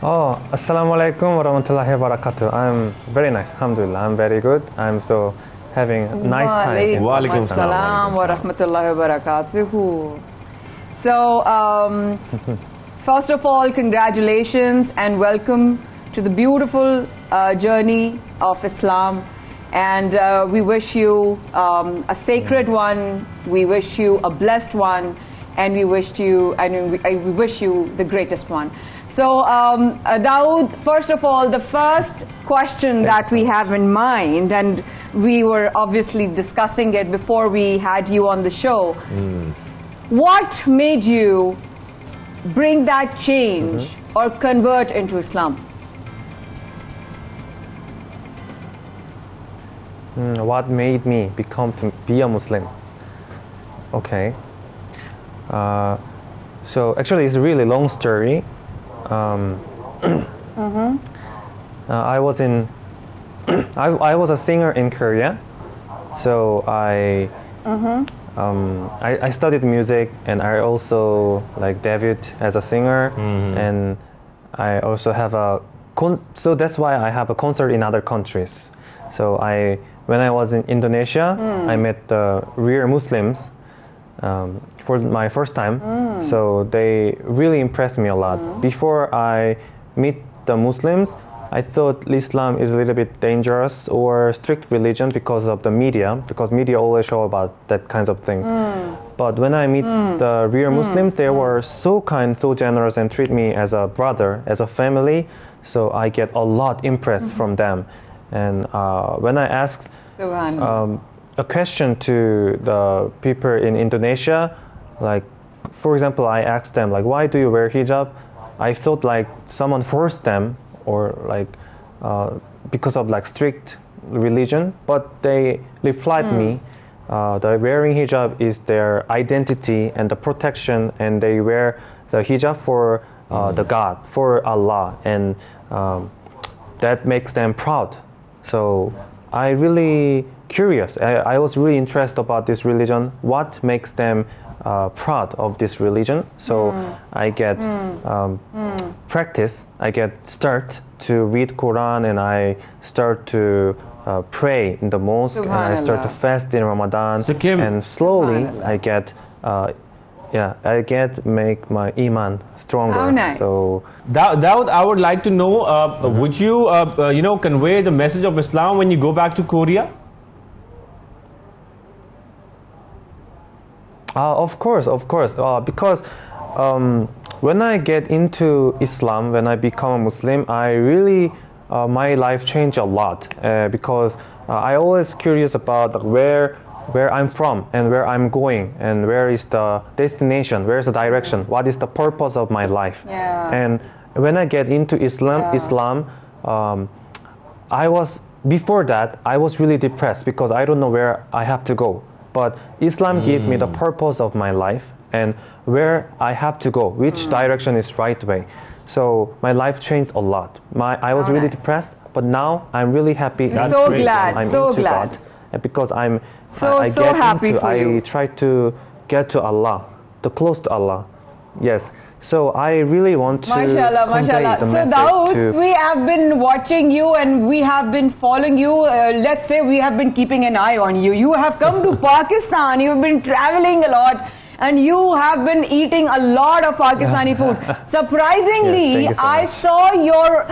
Assalamu alaikum wa rahmatullahi wa barakatuh. I'm very nice, alhamdulillah. I'm very good. I'm so having a nice time. Wa alaikum salam wa rahmatullahi wa barakatuh. So, first of all, congratulations and welcome to the beautiful journey of Islam. And we wish you a sacred one. We wish you a blessed one. And we wish you the greatest one. So, Dawood, first of all, the first question that we have in mind, and we were obviously discussing it before we had you on the show. What made you bring that change or convert into Islam? What made me become to be a Muslim? Okay. So actually, it's a really long story. I was I was a singer in Korea, so I studied music, and I also like debuted as a singer, and I also have so that's why I have a concert in other countries. So when I was in Indonesia, I met the real Muslims for my first time. So they really impressed me a lot. Before I meet the Muslims, I thought Islam is a little bit dangerous or strict religion because of the media, because media always show about that kinds of things. But when I meet the real Muslims, they were so kind, so generous, and treat me as a brother, as a family. So I get a lot impressed from them. And when I asked a question to the people in Indonesia, like, for example, I asked them, like, why do you wear hijab? I felt like someone forced them, or like because of like strict religion. But they replied me, the wearing hijab is their identity and the protection, and they wear the hijab for the God, for Allah, and that makes them proud. So I really curious. I was really interested about this religion. What makes them proud of this religion? So I get practice. I get start to read Quran, and I start to pray in the mosque, and I start to fast in Ramadan. So Kim, and slowly I get yeah, I get make my iman stronger. How nice. So Daud, I would like to know, would you, convey the message of Islam when you go back to Korea? Of course, because when I get into Islam, when I become a Muslim, I really, my life changed a lot because I always curious about where I'm from and where I'm going and where is the destination, where is the direction, what is the purpose of my life. Yeah. And when I get into Islam, I was, before that, I was really depressed because I don't know where I have to go. But Islam gave me the purpose of my life and where I have to go, which direction is right way. So my life changed a lot. I was really depressed, but now I'm really happy. That's so great. Glad, I'm so into glad. God. And because I so happy for you. I try to get to Allah, to close to Allah. Yes. So I really want to Mashallah, convey mashallah. the So message Daud, to... we have been watching you and we have been following you. Let's say we have been keeping an eye on you. You have come to Pakistan. You've been traveling a lot. And you have been eating a lot of Pakistani food. Surprisingly, yes, I much. saw your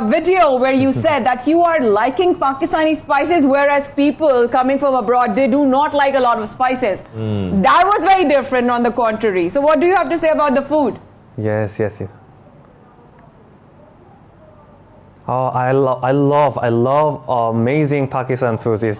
video where you said that you are liking Pakistani spices, whereas people coming from abroad, they do not like a lot of spices. That was very different on the contrary. So what do you have to say about the food? Yes. Oh, I love amazing Pakistan foods. It's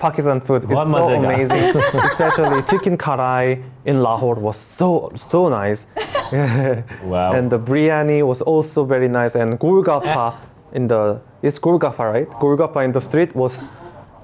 Pakistan food is so amazing. Especially chicken karai in Lahore was so nice. Wow. And the biryani was also very nice. And Golgappa it's Golgappa, right? Golgappa in the street was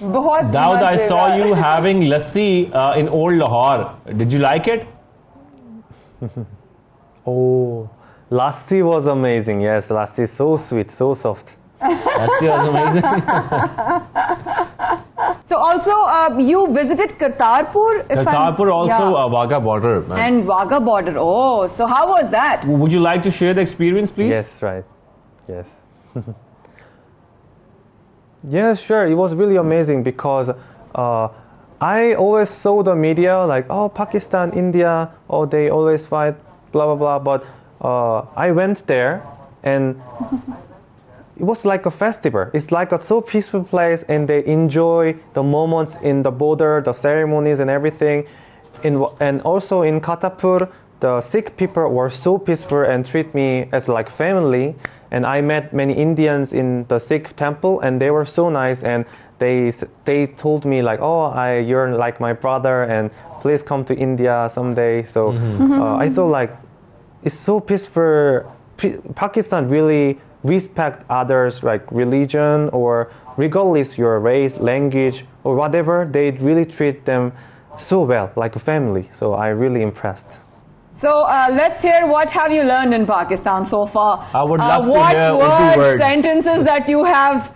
Daud, I saw you having lassi in Old Lahore. Did you like it? Oh, lassi was amazing. Yes, lassi so sweet, so soft. Lassi was amazing. So also you visited Kartarpur? Kartarpur also Wagah border. Man. And Wagah border. Oh, so how was that? Would you like to share the experience, please? Yes, right. Yes. Yeah, sure. It was really amazing because I always saw the media like, oh, Pakistan, India, oh, they always fight, blah, blah, blah. But I went there and it was like a festival. It's like a so peaceful place and they enjoy the moments in the border, the ceremonies and everything. And also in Kartarpur, the Sikh people were so peaceful and treat me as like family. And I met many Indians in the Sikh temple, and they were so nice. And they told me like, "Oh, you're like my brother, and please come to India someday." So I thought like it's so peaceful. Pakistan really respect others like religion or regardless your race, language or whatever. They really treat them so well, like a family. So I really impressed. So let's hear what have you learned in Pakistan so far. I would love to hear what words. Sentences that you have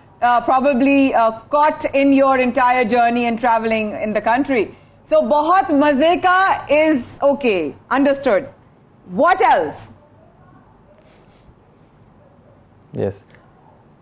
probably caught in your entire journey and traveling in the country. So bahut maze ka is okay, understood. What else? Yes.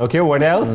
Okay, what else?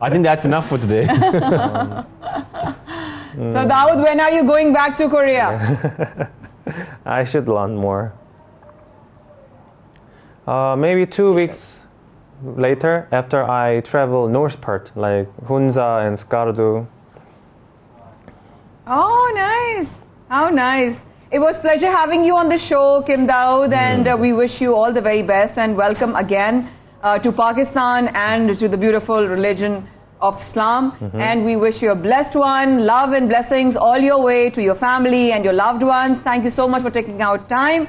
I think that's enough for today. So Daud, when are you going back to Korea? I should learn more. Maybe 2 weeks later, after I travel north part, like Hunza and Skardu. Oh, nice. How nice. It was a pleasure having you on the show, Kim Daud, and we wish you all the very best and welcome again to Pakistan and to the beautiful religion of Islam. And we wish you a blessed one, love and blessings all your way to your family and your loved ones. Thank you so much for taking out time